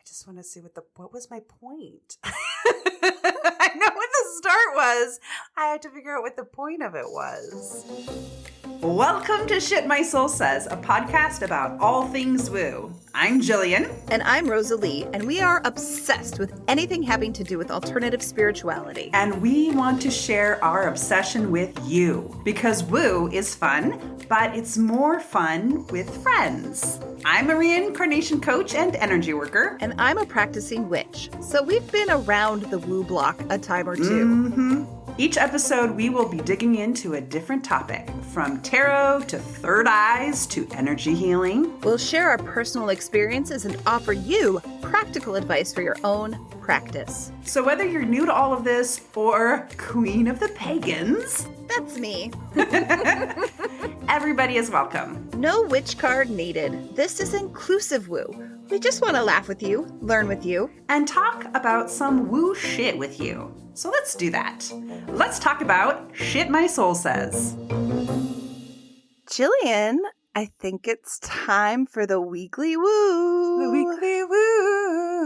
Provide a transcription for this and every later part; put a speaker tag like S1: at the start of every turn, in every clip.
S1: just want to see what was my point? I know what the start was. I had to figure out what the point of it was. Welcome to Shit My Soul Says, a podcast about all things woo. I'm Jillian.
S2: And I'm Rosalie, and we are obsessed with anything having to do with alternative spirituality.
S1: And we want to share our obsession with you, because woo is fun, but it's more fun with friends. I'm a reincarnation coach and energy worker.
S2: And I'm a practicing witch, so we've been around the woo block a time or two.
S1: Mm-hmm. Each episode, we will be digging into a different topic, from tarot to third eyes to energy healing.
S2: We'll share our personal experiences and offer you practical advice for your own practice.
S1: So whether you're new to all of this or queen of the pagans,
S2: that's me.
S1: Everybody is welcome.
S2: No witch card needed. This is inclusive woo. We just want to laugh with you, learn with you,
S1: and talk about some woo shit with you. So let's do that. Let's talk about Shit My Soul Says.
S2: Jillian, I think it's time for the weekly woo.
S1: The weekly woo.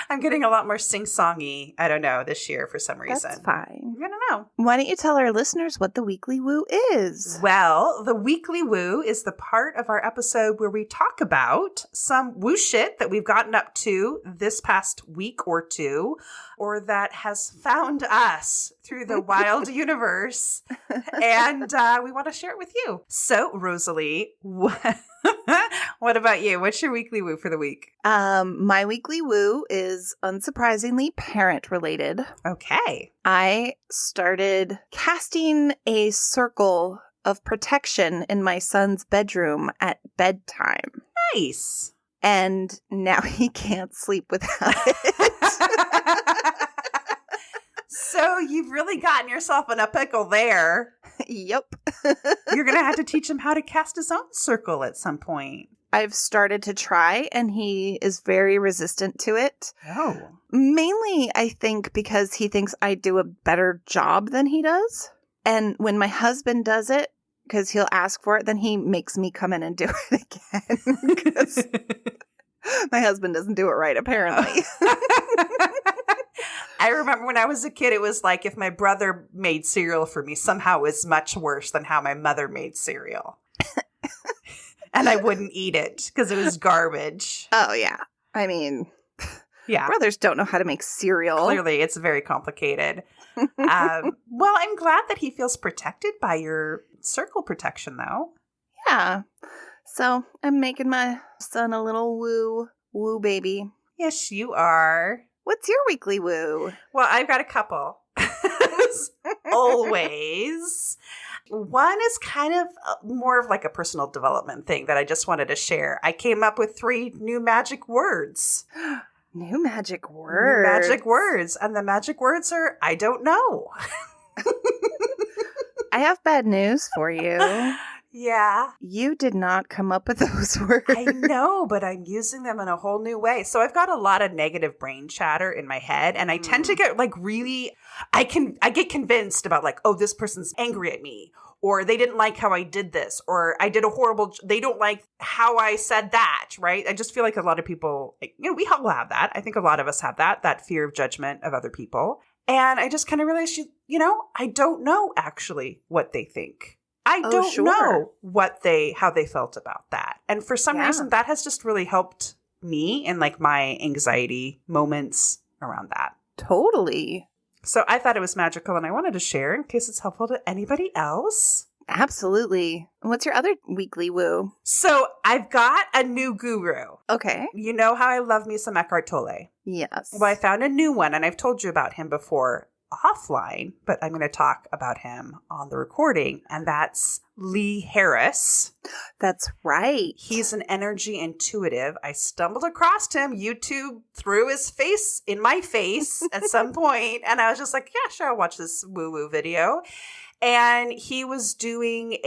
S1: I'm getting a lot more sing-songy, I don't know, this year for some reason.
S2: That's fine.
S1: I don't know.
S2: Why don't you tell our listeners what the weekly woo is?
S1: Well, the weekly woo is the part of our episode where we talk about some woo shit that we've gotten up to this past week or two, or that has found us through the wild universe, and we want to share it with you. So, Rosalie, what about you? What's your weekly woo for the week?
S2: My weekly woo is unsurprisingly parent related.
S1: Okay.
S2: I started casting a circle of protection in my son's bedroom at bedtime.
S1: Nice.
S2: And now he can't sleep without it.
S1: So you've really gotten yourself in a pickle there.
S2: Yep.
S1: You're going to have to teach him how to cast his own circle at some point.
S2: I've started to try, and he is very resistant to it.
S1: Oh.
S2: Mainly, I think, because he thinks I do a better job than he does. And when my husband does it, because he'll ask for it, then he makes me come in and do it again. Because my husband doesn't do it right, apparently.
S1: I remember when I was a kid, it was like if my brother made cereal for me, somehow it was much worse than how my mother made cereal. And I wouldn't eat it because it was garbage.
S2: Oh, yeah. I mean,
S1: yeah,
S2: brothers don't know how to make cereal.
S1: Clearly, it's very complicated. Well, I'm glad that he feels protected by your circle protection, though.
S2: Yeah. So I'm making my son a little woo baby.
S1: Yes, you are.
S2: What's your weekly woo?
S1: Well, I've got a couple. Always. One is kind of more of like a personal development thing that I just wanted to share. I came up with 3 new magic words.
S2: New magic words?
S1: New magic words. And the magic words are, I don't know.
S2: I have bad news for you.
S1: Yeah.
S2: You did not come up with those words.
S1: I know, but I'm using them in a whole new way. So I've got a lot of negative brain chatter in my head, and I tend to get like really, I get convinced about like, oh, this person's angry at me, or they didn't like how I did this, or I did a horrible, they don't like how I said that, right? I just feel like a lot of people, we all have that. I think a lot of us have that fear of judgment of other people. And I just kind of realized, I don't know actually what they think. I don't know how they felt about that. And for some reason, that has just really helped me in like my anxiety moments around that.
S2: Totally.
S1: So I thought it was magical and I wanted to share in case it's helpful to anybody else.
S2: Absolutely. What's your other weekly woo?
S1: So I've got a new guru.
S2: Okay.
S1: You know how I love me some Eckhart Tolle.
S2: Yes.
S1: Well, I found a new one and I've told you about him before offline, but I'm going to talk about him on the recording, and that's Lee Harris.
S2: That's right.
S1: He's an energy intuitive. I stumbled across him. YouTube threw his face in my face at some point, and I was just like, yeah, sure, I'll watch this woo-woo video. And he was doing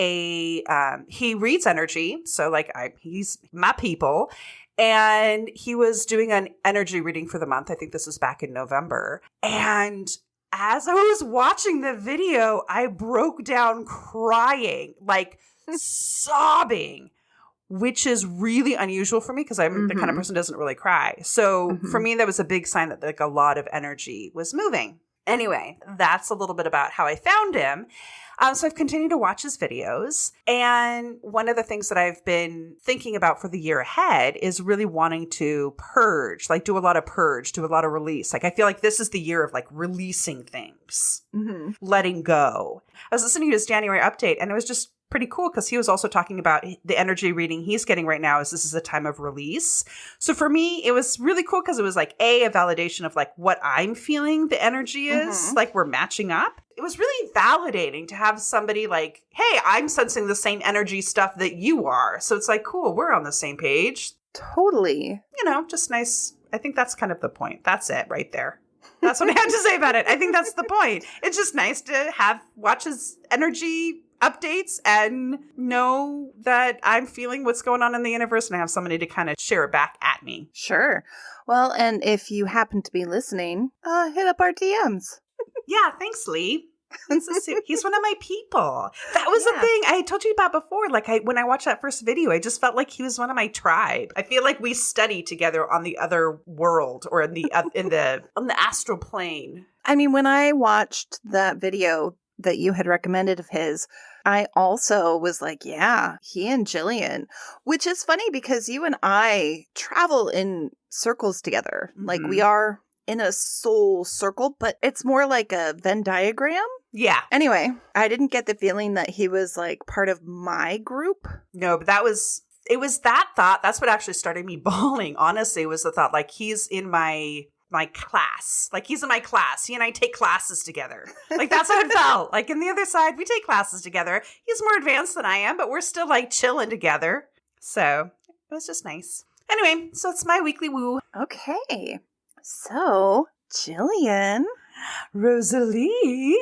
S1: he reads energy, so like he's my people. And he was doing an energy reading for the month. I think this was back in November. And as I was watching the video, I broke down crying, like sobbing, which is really unusual for me because I'm the kind of person who doesn't really cry. So for me, that was a big sign that like a lot of energy was moving. Anyway, that's a little bit about how I found him. So I've continued to watch his videos. And one of the things that I've been thinking about for the year ahead is really wanting to purge, like do a lot of purge, do a lot of release. Like I feel like this is the year of like releasing things, letting go. I was listening to his January update and it was just pretty cool because he was also talking about the energy reading he's getting right now is this is a time of release. So for me, it was really cool because it was like a validation of like what I'm feeling the energy is, like we're matching up. It was really validating to have somebody like, hey, I'm sensing the same energy stuff that you are. So it's like, cool, we're on the same page.
S2: Totally.
S1: You know, just nice. I think that's kind of the point. That's it right there. That's what I had to say about it. I think that's the point. It's just nice to watch his energy updates and know that I'm feeling what's going on in the universe and I have somebody to kind of share it back at me.
S2: Sure. Well, and if you happen to be listening, hit up our DMs.
S1: Yeah, thanks, Lee. He's one of my people. That was the thing I told you about before. Like when I watched that first video, I just felt like he was one of my tribe. I feel like we study together on the other world or in the on the astral plane.
S2: I mean, when I watched that video that you had recommended of his, I also was like, yeah, he and Jillian, which is funny because you and I travel in circles together. Like we are in a soul circle, but it's more like a Venn diagram.
S1: Yeah.
S2: Anyway, I didn't get the feeling that he was like part of my group.
S1: No, but it was that thought. That's what actually started me bawling. Honestly, was the thought like he's in my class. Like he's in my class. He and I take classes together. Like that's what it felt. Like in the other side, we take classes together. He's more advanced than I am, but we're still like chilling together. So it was just nice. Anyway, so it's my weekly woo.
S2: Okay. So, Jillian.
S1: Rosalie.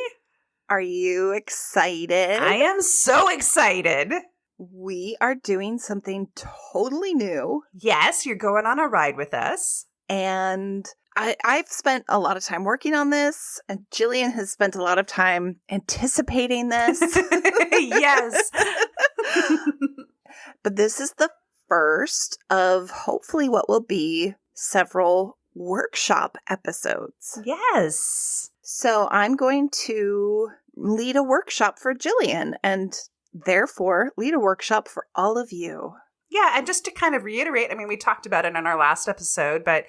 S2: Are you excited?
S1: I am so excited.
S2: We are doing something totally new.
S1: Yes, you're going on a ride with us.
S2: And I've spent a lot of time working on this, and Jillian has spent a lot of time anticipating this.
S1: Yes.
S2: But this is the first of hopefully what will be several workshop episodes.
S1: Yes.
S2: So I'm going to lead a workshop for Jillian and therefore lead a workshop for all of you.
S1: Yeah, and just to kind of reiterate, I mean, we talked about it in our last episode, but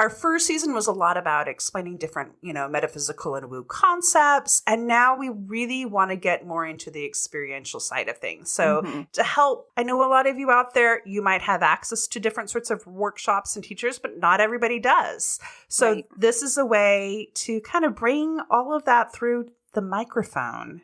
S1: our first season was a lot about explaining different, metaphysical and woo concepts. And now we really want to get more into the experiential side of things. So to help, I know a lot of you out there, you might have access to different sorts of workshops and teachers, but not everybody does. So this is a way to kind of bring all of that through the microphone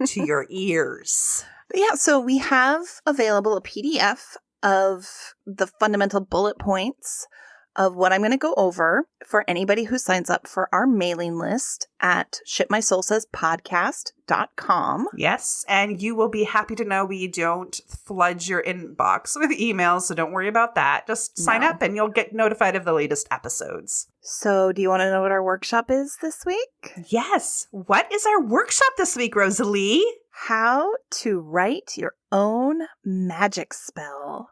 S1: to your ears.
S2: Yeah, so we have available a PDF of the fundamental bullet points of what I'm going to go over for anybody who signs up for our mailing list at shitmysoulsayspodcast.com.
S1: Yes, and you will be happy to know we don't flood your inbox with emails, so don't worry about that. Just sign up and you'll get notified of the latest episodes.
S2: So do you want to know what our workshop is this week?
S1: Yes. What is our workshop this week, Rosalie?
S2: How to write your own magic spell.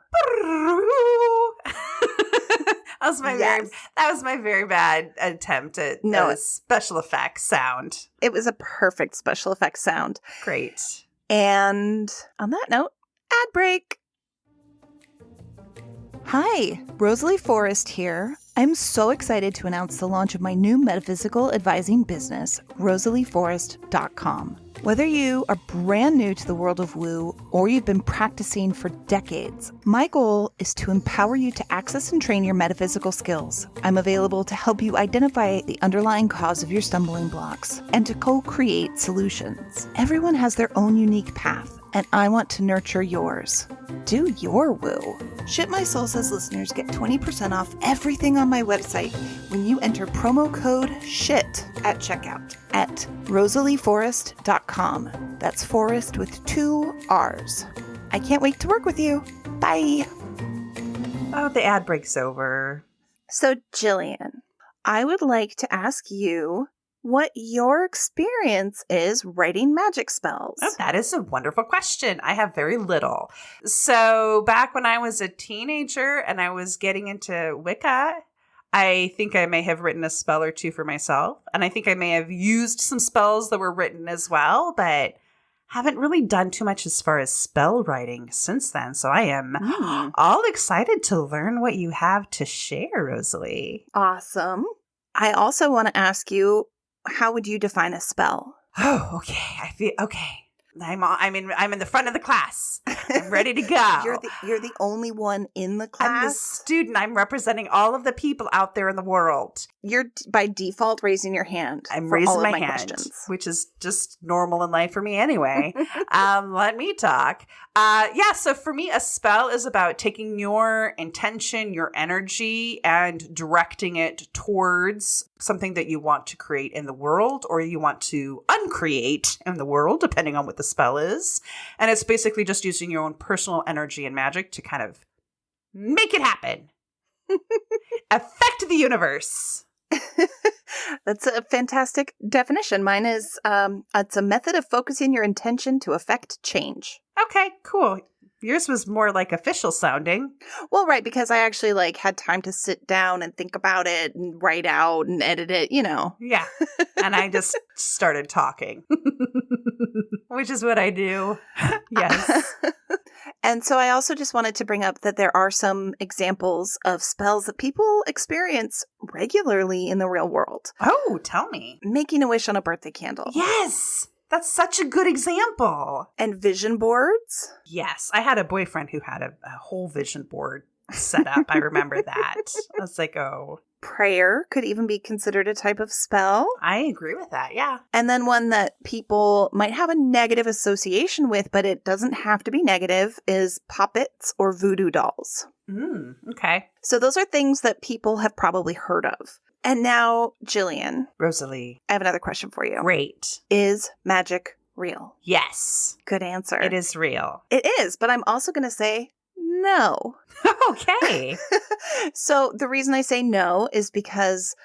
S1: That was my very bad attempt at special effects sound.
S2: It was a perfect special effects sound.
S1: Great.
S2: And on that note, ad break. Hi, Rosalie Forrest here. I'm so excited to announce the launch of my new metaphysical advising business, RosalieForrest.com. Whether you are brand new to the world of woo or you've been practicing for decades, my goal is to empower you to access and train your metaphysical skills. I'm available to help you identify the underlying cause of your stumbling blocks and to co-create solutions. Everyone has their own unique path, and I want to nurture yours. Do your woo. Shit My Soul Says listeners get 20% off everything on my website when you enter promo code SHIT at checkout at RosalieForrest.com. That's Forrest with 2 R's. I can't wait to work with you. Bye.
S1: Oh, the ad break's over.
S2: So, Jillian, I would like to ask you what your experience is writing magic spells.
S1: Oh, that is a wonderful question. I have very little. So back when I was a teenager and I was getting into Wicca, I think I may have written a spell or two for myself. And I think I may have used some spells that were written as well, but haven't really done too much as far as spell writing since then. So I am all excited to learn what you have to share, Rosalie.
S2: Awesome. I also want to ask you, how would you define a spell?
S1: Oh, okay. I feel okay. I'm in the front of the class. I'm ready to go.
S2: You're the only one in the class.
S1: I'm the student. I'm representing all of the people out there in the world.
S2: You're by default raising your hand.
S1: I'm
S2: for
S1: raising
S2: all of
S1: my hand,
S2: questions.
S1: which is just normal in life for me anyway. Let me talk. So for me, a spell is about taking your intention, your energy, and directing it towards something that you want to create in the world or you want to uncreate in the world, depending on what the spell is. And it's basically just using your own personal energy and magic to kind of make it happen. Affect the universe.
S2: That's a fantastic definition. Mine is it's a method of focusing your intention to affect change.
S1: Okay, cool. Yours was more like official sounding.
S2: Well, right, because I actually had time to sit down and think about it and write out and edit it,
S1: Yeah. And I just started talking, which is what I do. Yes.
S2: And so I also just wanted to bring up that there are some examples of spells that people experience regularly in the real world.
S1: Oh, tell me.
S2: Making a wish on a birthday candle.
S1: Yes. That's such a good example.
S2: And vision boards.
S1: Yes. I had a boyfriend who had a whole vision board set up. I remember that. I was like, oh.
S2: Prayer could even be considered a type of spell.
S1: I agree with that. Yeah.
S2: And then one that people might have a negative association with, but it doesn't have to be negative, is puppets or voodoo dolls.
S1: Okay.
S2: So those are things that people have probably heard of. And now, Jillian.
S1: Rosalie.
S2: I have another question for you.
S1: Great.
S2: Is magic real?
S1: Yes.
S2: Good answer.
S1: It is real.
S2: It is, but I'm also going to say no.
S1: Okay.
S2: So the reason I say no is because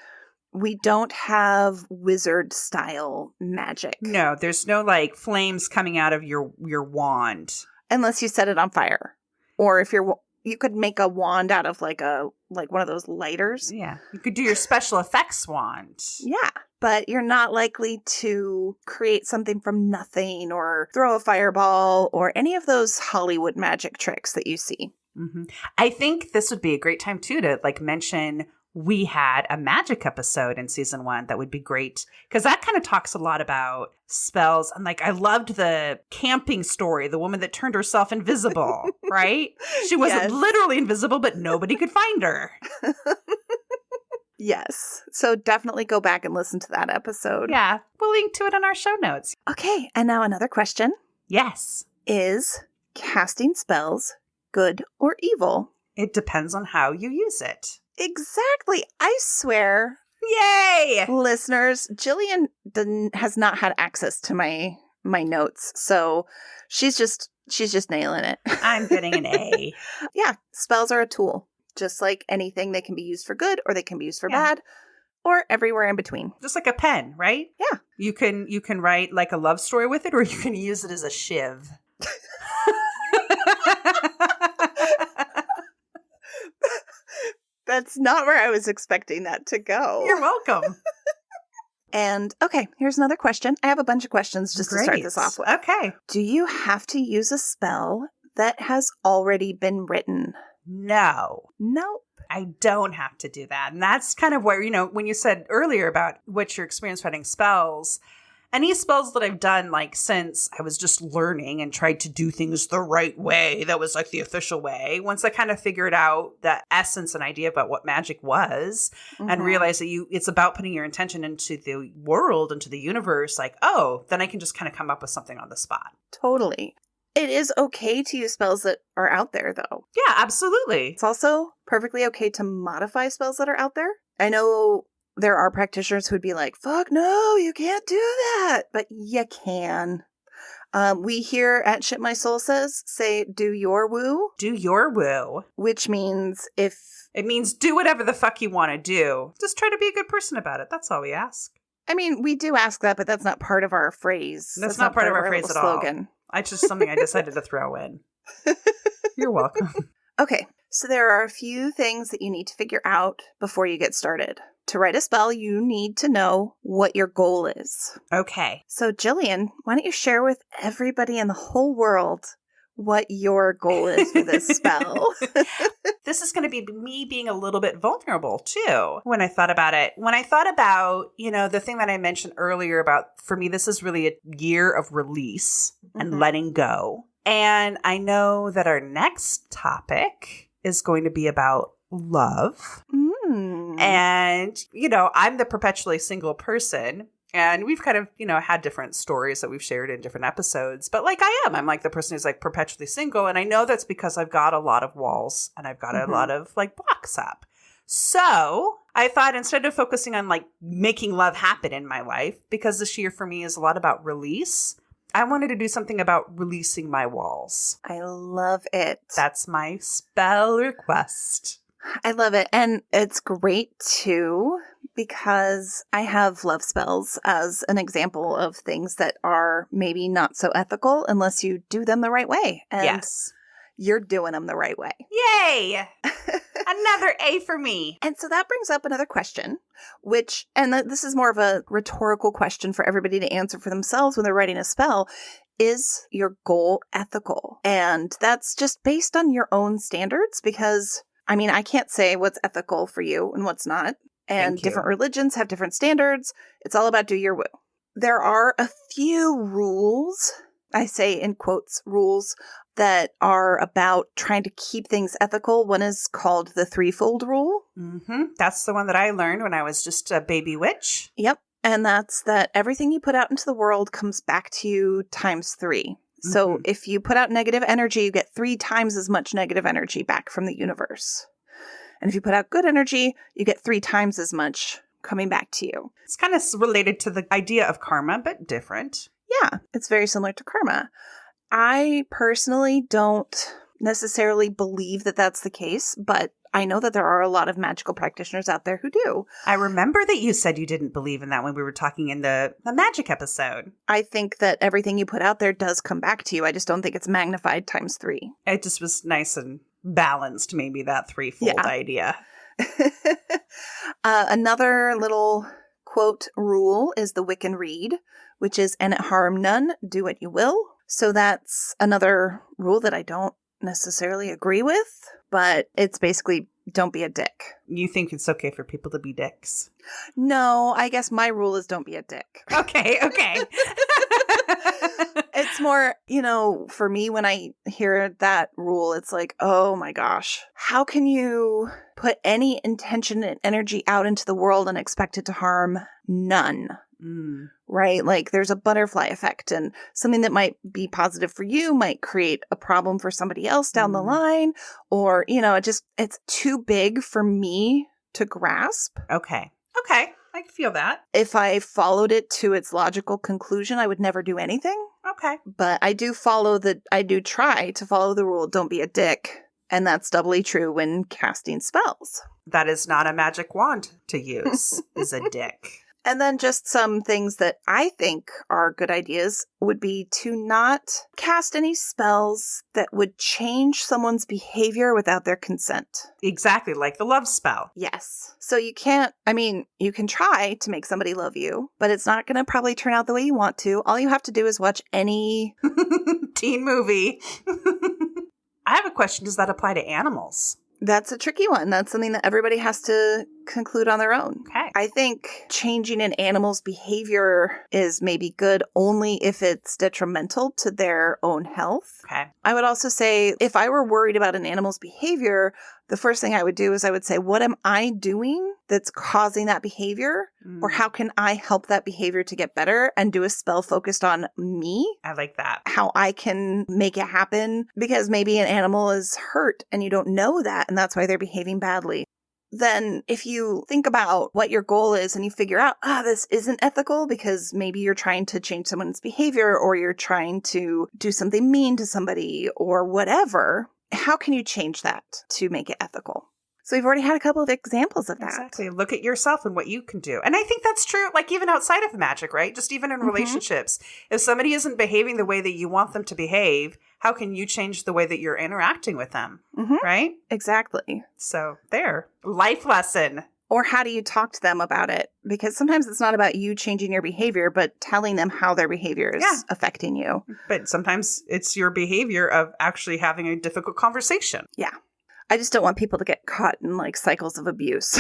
S2: we don't have wizard style magic.
S1: No, there's no flames coming out of your wand.
S2: Unless you set it on fire. Or if you could make a wand out of one of those lighters.
S1: Yeah. You could do your special effects wand.
S2: Yeah. But you're not likely to create something from nothing or throw a fireball or any of those Hollywood magic tricks that you see.
S1: Mm-hmm. I think this would be a great time, too, to mention we had a magic episode in season 1 that would be great because that kind of talks a lot about spells. And I loved the camping story, the woman that turned herself invisible, right? She wasn't literally invisible, but nobody could find her.
S2: Yes. So definitely go back and listen to that episode.
S1: Yeah. We'll link to it on our show notes.
S2: Okay. And now another question.
S1: Yes.
S2: Is casting spells good or evil?
S1: It depends on how you use it.
S2: Exactly. I swear.
S1: Yay!
S2: Listeners, Jillian has not had access to my notes. So she's just nailing it.
S1: I'm getting an A.
S2: Yeah. Spells are a tool. Just like anything, they can be used for good or they can be used for bad or everywhere in between.
S1: Just like a pen, right?
S2: Yeah.
S1: You can write a love story with it or you can use it as a shiv.
S2: That's not where I was expecting that to go.
S1: You're welcome.
S2: And okay, here's another question. I have a bunch of questions just to start this off with.
S1: Okay.
S2: Do you have to use a spell that has already been written?
S1: No.
S2: Nope.
S1: I don't have to do that. And that's kind of where, when you said earlier about what's your experience writing spells, any spells that I've done since I was just learning and tried to do things the right way, that was the official way. Once I kind of figured out the essence and idea about what magic was and realized that it's about putting your intention into the world, into the universe, then I can just kind of come up with something on the spot.
S2: Totally. It is okay to use spells that are out there, though.
S1: Yeah, absolutely.
S2: It's also perfectly okay to modify spells that are out there. I know there are practitioners who'd be like, fuck no, you can't do that. But you can. We here at Shit My Soul Says say, do your woo.
S1: Do your woo.
S2: Which means
S1: It means do whatever the fuck you want to do. Just try to be a good person about it. That's all we ask.
S2: I mean, we do ask that, but that's not part of our phrase.
S1: That's not part of our phrase at all.
S2: Slogan.
S1: It's just something I decided to throw in. You're welcome.
S2: Okay, so there are a few things that you need to figure out before you get started. To write a spell, you need to know what your goal is.
S1: Okay.
S2: So, Jillian, why don't you share with everybody in the whole world what your goal is for this spell?
S1: This is going to be me being a little bit vulnerable, too, when I thought about it. When I thought about, the thing that I mentioned earlier about, for me, this is really a year of release and letting go. And I know that our next topic is going to be about love. And, I'm the perpetually single person. And we've kind of, had different stories that we've shared in different episodes. But I'm like the person who's like perpetually single. And I know that's because I've got a lot of walls and I've got a lot of blocks up. So I thought instead of focusing on making love happen in my life, because this year for me is a lot about release, I wanted to do something about releasing my walls.
S2: I love it.
S1: That's my spell request.
S2: I love it. And it's great too, because I have love spells as an example of things that are maybe not so ethical unless you do them the right way. And
S1: yes.
S2: You're doing them the right way.
S1: Yay! Another A for me.
S2: And so that brings up another question, this is more of a rhetorical question for everybody to answer for themselves when they're writing a spell. Is your goal ethical? And that's just based on your own standards, because I can't say what's ethical for you and what's not. And different religions have different standards. It's all about do your woo. There are a few rules, I say in quotes, rules that are about trying to keep things ethical. One is called the threefold rule.
S1: That's the one that I learned when I was just a baby witch.
S2: Yep. And that's that everything you put out into the world comes back to you times 3. So if you put out negative energy, you get 3 times as much negative energy back from the universe. And if you put out good energy, you get 3 times as much coming back to you.
S1: It's kind of related to the idea of karma, but different.
S2: Yeah, it's very similar to karma. I personally don't necessarily believe that that's the case, but I know that there are a lot of magical practitioners out there who do.
S1: I remember that you said you didn't believe in that when we were talking in the magic episode.
S2: I think that everything you put out there does come back to you. I just don't think it's magnified times 3.
S1: It just was nice and balanced, maybe, that threefold idea.
S2: Another little quote rule is the Wiccan Reed, which is, and it harm none, do what you will. So that's another rule that I don't necessarily agree with, but it's basically don't be a dick.
S1: You think it's okay for people to be dicks?
S2: No, I guess my rule is don't be a dick.
S1: Okay.
S2: It's more, for me, when I hear that rule, it's like, oh my gosh, how can you put any intention and energy out into the world and expect it to harm none? Right? Like there's a butterfly effect, and something that might be positive for you might create a problem for somebody else down the line. Or, it's too big for me to grasp.
S1: Okay. I can feel that.
S2: If I followed it to its logical conclusion, I would never do anything.
S1: Okay.
S2: But I do try to follow the rule, don't be a dick. And that's doubly true when casting spells.
S1: That is not a magic wand to use, is a dick.
S2: And then just some things that I think are good ideas would be to not cast any spells that would change someone's behavior without their consent.
S1: Exactly, like the love spell.
S2: Yes. So you can try to make somebody love you, but it's not going to probably turn out the way you want to. All you have to do is watch any
S1: teen movie. I have a question. Does that apply to animals?
S2: That's a tricky one. That's something that everybody has to conclude on their own.
S1: Okay.
S2: I think changing an animal's behavior is maybe good only if it's detrimental to their own health.
S1: Okay.
S2: I would also say if I were worried about an animal's behavior, the first thing I would do is I would say, what am I doing that's causing that behavior? Or how can I help that behavior to get better, and do a spell focused on me?
S1: I like that.
S2: How I can make it happen, because maybe an animal is hurt and you don't know that, and that's why they're behaving badly. Then if you think about what your goal is and you figure out, this isn't ethical because maybe you're trying to change someone's behavior, or you're trying to do something mean to somebody or whatever, how can you change that to make it ethical? So we've already had a couple of examples of that.
S1: Exactly. Look at yourself and what you can do. And I think that's true, like even outside of magic, right? Just even in relationships. If somebody isn't behaving the way that you want them to behave, how can you change the way that you're interacting with them? Right?
S2: Exactly.
S1: So there. Life lesson.
S2: Or how do you talk to them about it? Because sometimes it's not about you changing your behavior, but telling them how their behavior is affecting you.
S1: But sometimes it's your behavior of actually having a difficult conversation.
S2: Yeah. I just don't want people to get caught in like cycles of abuse.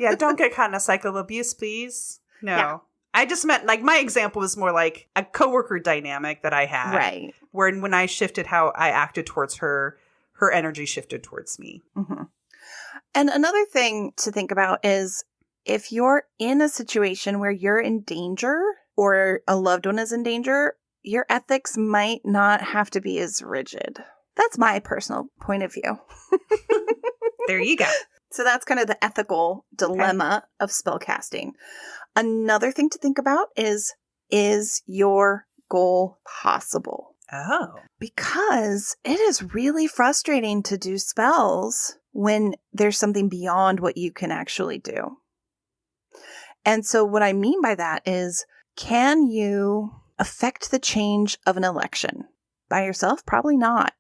S1: Yeah, don't get caught in a cycle of abuse, please. No.
S2: Yeah.
S1: I just meant like my example was more like a coworker dynamic that I had.
S2: Right.
S1: Where when I shifted how I acted towards her, her energy shifted towards me.
S2: And another thing to think about is if you're in a situation where you're in danger or a loved one is in danger, your ethics might not have to be as rigid. That's my personal point of view.
S1: There you go.
S2: So that's kind of the ethical dilemma of spellcasting. Another thing to think about is your goal possible?
S1: Oh.
S2: Because it is really frustrating to do spells when there's something beyond what you can actually do. And so what I mean by that is, can you affect the change of an election? By yourself? Probably not.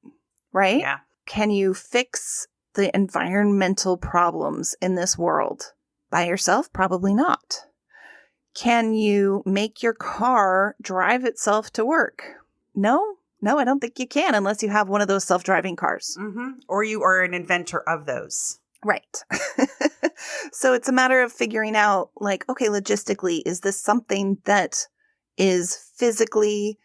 S2: Right?
S1: Yeah.
S2: Can you fix the environmental problems in this world? By yourself? Probably not. Can you make your car drive itself to work? No, I don't think you can unless you have one of those self-driving cars.
S1: Or you are an inventor of those.
S2: Right. So it's a matter of figuring out, like, okay, logistically, is this something that is physically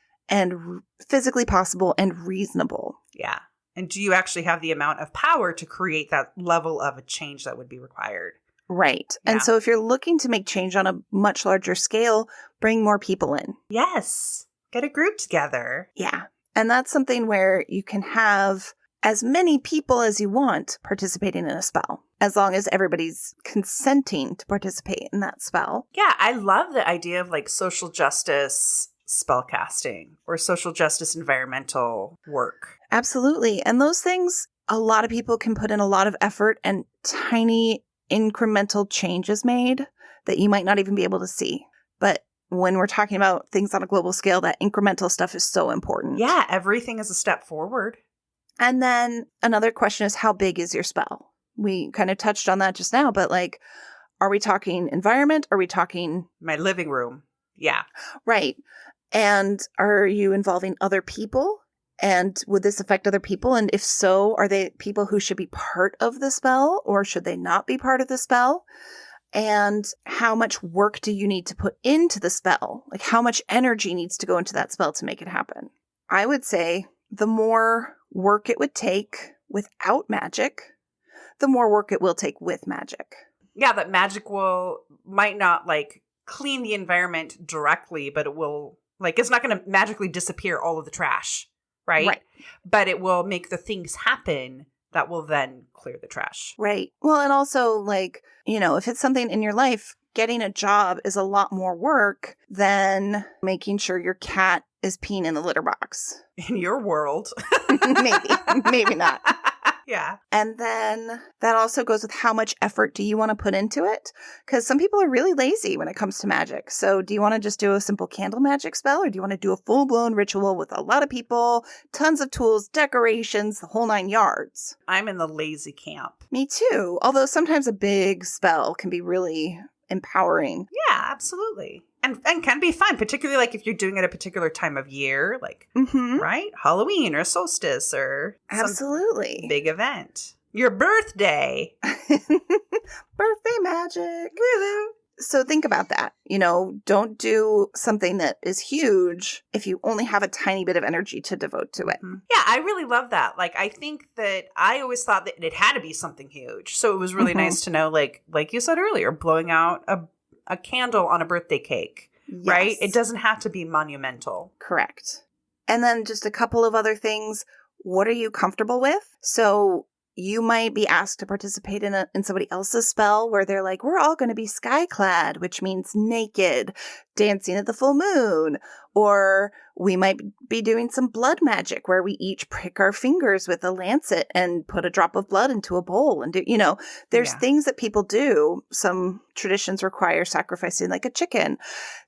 S2: possible and reasonable?
S1: Yeah. And do you actually have the amount of power to create that level of a change that would be required?
S2: Right.
S1: Yeah.
S2: And so if you're looking to make change on a much larger scale, bring more people in.
S1: Yes. Get a group together.
S2: Yeah. And that's something where you can have as many people as you want participating in a spell, as long as everybody's consenting to participate in that spell.
S1: Yeah, I love the idea of like social justice spellcasting or social justice environmental work.
S2: Absolutely. And those things, a lot of people can put in a lot of effort and tiny incremental changes made that you might not even be able to see. But when we're talking about things on a global scale, that incremental stuff is so important.
S1: Yeah, everything is a step forward.
S2: And then another question is, how big is your spell? We kind of touched on that just now, but like, are we talking environment? Are we talking
S1: my living room? Yeah.
S2: Right. And are you involving other people? And would this affect other people? And if so, are they people who should be part of the spell, or should they not be part of the spell? And how much work do you need to put into the spell? Like, how much energy needs to go into that spell to make it happen? I would say the more work it would take without magic, the more work it will take with magic.
S1: Yeah, that magic might not like clean the environment directly, but it will, like, it's not going to magically disappear all of the trash, right? But it will make the things happen that will then clear the trash.
S2: Right. Well, and also, like, you know, if it's something in your life, getting a job is a lot more work than making sure your cat is peeing in the litter box.
S1: In your world.
S2: Maybe not.
S1: Yeah.
S2: And then that also goes with how much effort do you want to put into it? Because some people are really lazy when it comes to magic. So do you want to just do a simple candle magic spell, or do you want to do a full-blown ritual with a lot of people, tons of tools, decorations, the whole 9 yards?
S1: I'm in the lazy camp.
S2: Me too. Although sometimes a big spell can be really empowering.
S1: Yeah, absolutely. And can be fun, particularly like if you're doing it at a particular time of year, like, right? Halloween or solstice or
S2: absolutely
S1: some big event. Your birthday.
S2: Birthday magic. So think about that. You know, don't do something that is huge if you only have a tiny bit of energy to devote to it.
S1: Yeah, I really love that. Like, I think that I always thought that it had to be something huge. So it was really nice to know, like you said earlier, blowing out a candle on a birthday cake, right? It doesn't have to be monumental.
S2: Correct. And then just a couple of other things. What are you comfortable with? So you might be asked to participate in somebody else's spell where they're like, we're all going to be skyclad, which means naked, dancing at the full moon. Or we might be doing some blood magic where we each prick our fingers with a lancet and put a drop of blood into a bowl and do, there's things that people do. Some traditions require sacrificing like a chicken.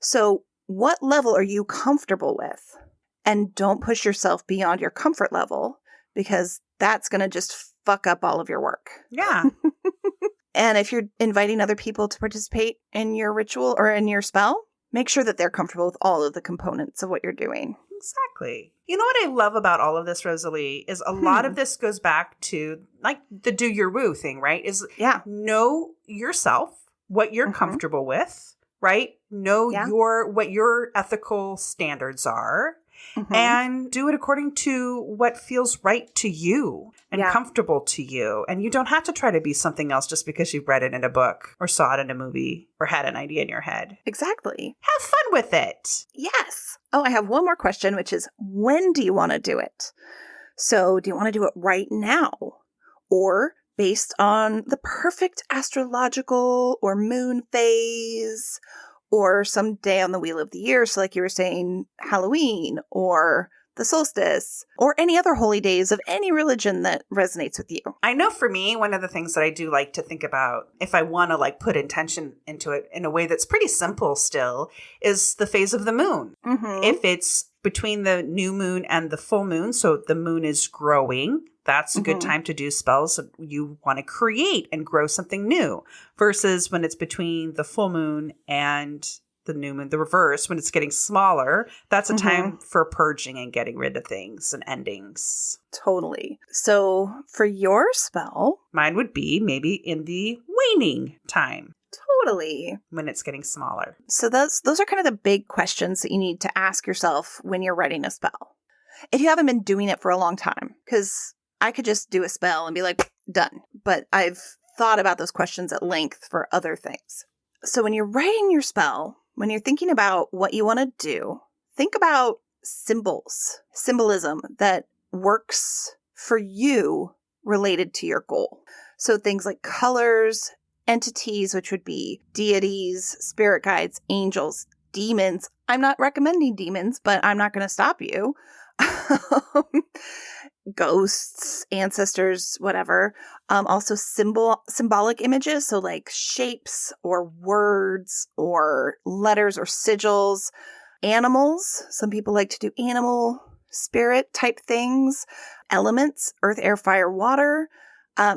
S2: So what level are you comfortable with? And don't push yourself beyond your comfort level, because that's going to just fuck up all of your work.
S1: Yeah.
S2: And if you're inviting other people to participate in your ritual or in your spell, make sure that they're comfortable with all of the components of what you're doing.
S1: Exactly. You know what I love about all of this, Rosalie, is a lot of this goes back to like the do your woo thing, right? Is know yourself, what you're comfortable with, right? Know what your ethical standards are. And do it according to what feels right to you and comfortable to you. And you don't have to try to be something else just because you've read it in a book or saw it in a movie or had an idea in your head.
S2: Exactly.
S1: Have fun with it.
S2: Yes. Oh, I have one more question, which is, when do you want to do it? So do you want to do it right now? Or based on the perfect astrological or moon phase? Or some day on the wheel of the year, so like you were saying, Halloween or the solstice or any other holy days of any religion that resonates with you.
S1: I know for me, one of the things that I do like to think about if I want to like put intention into it in a way that's pretty simple still is the phase of the moon. If it's between the new moon and the full moon, so the moon is growing, that's a good time to do spells that you want to create and grow something new, versus when it's between the full moon and the new moon, the reverse, when it's getting smaller, that's a time for purging and getting rid of things and endings.
S2: Totally. So for your spell,
S1: mine would be maybe in the waning time.
S2: Totally.
S1: When it's getting smaller.
S2: So those are kind of the big questions that you need to ask yourself when you're writing a spell. If you haven't been doing it for a long time, because I could just do a spell and be like, done. But I've thought about those questions at length for other things. So when you're writing your spell, when you're thinking about what you want to do, think about symbolism that works for you related to your goal. So things like colors, entities, which would be deities, spirit guides, angels, demons. I'm not recommending demons, but I'm not going to stop you. Ghosts, ancestors, whatever. Also symbolic images, so like shapes or words or letters or sigils. Animals, some people like to do animal spirit type things. Elements, earth, air, fire, water.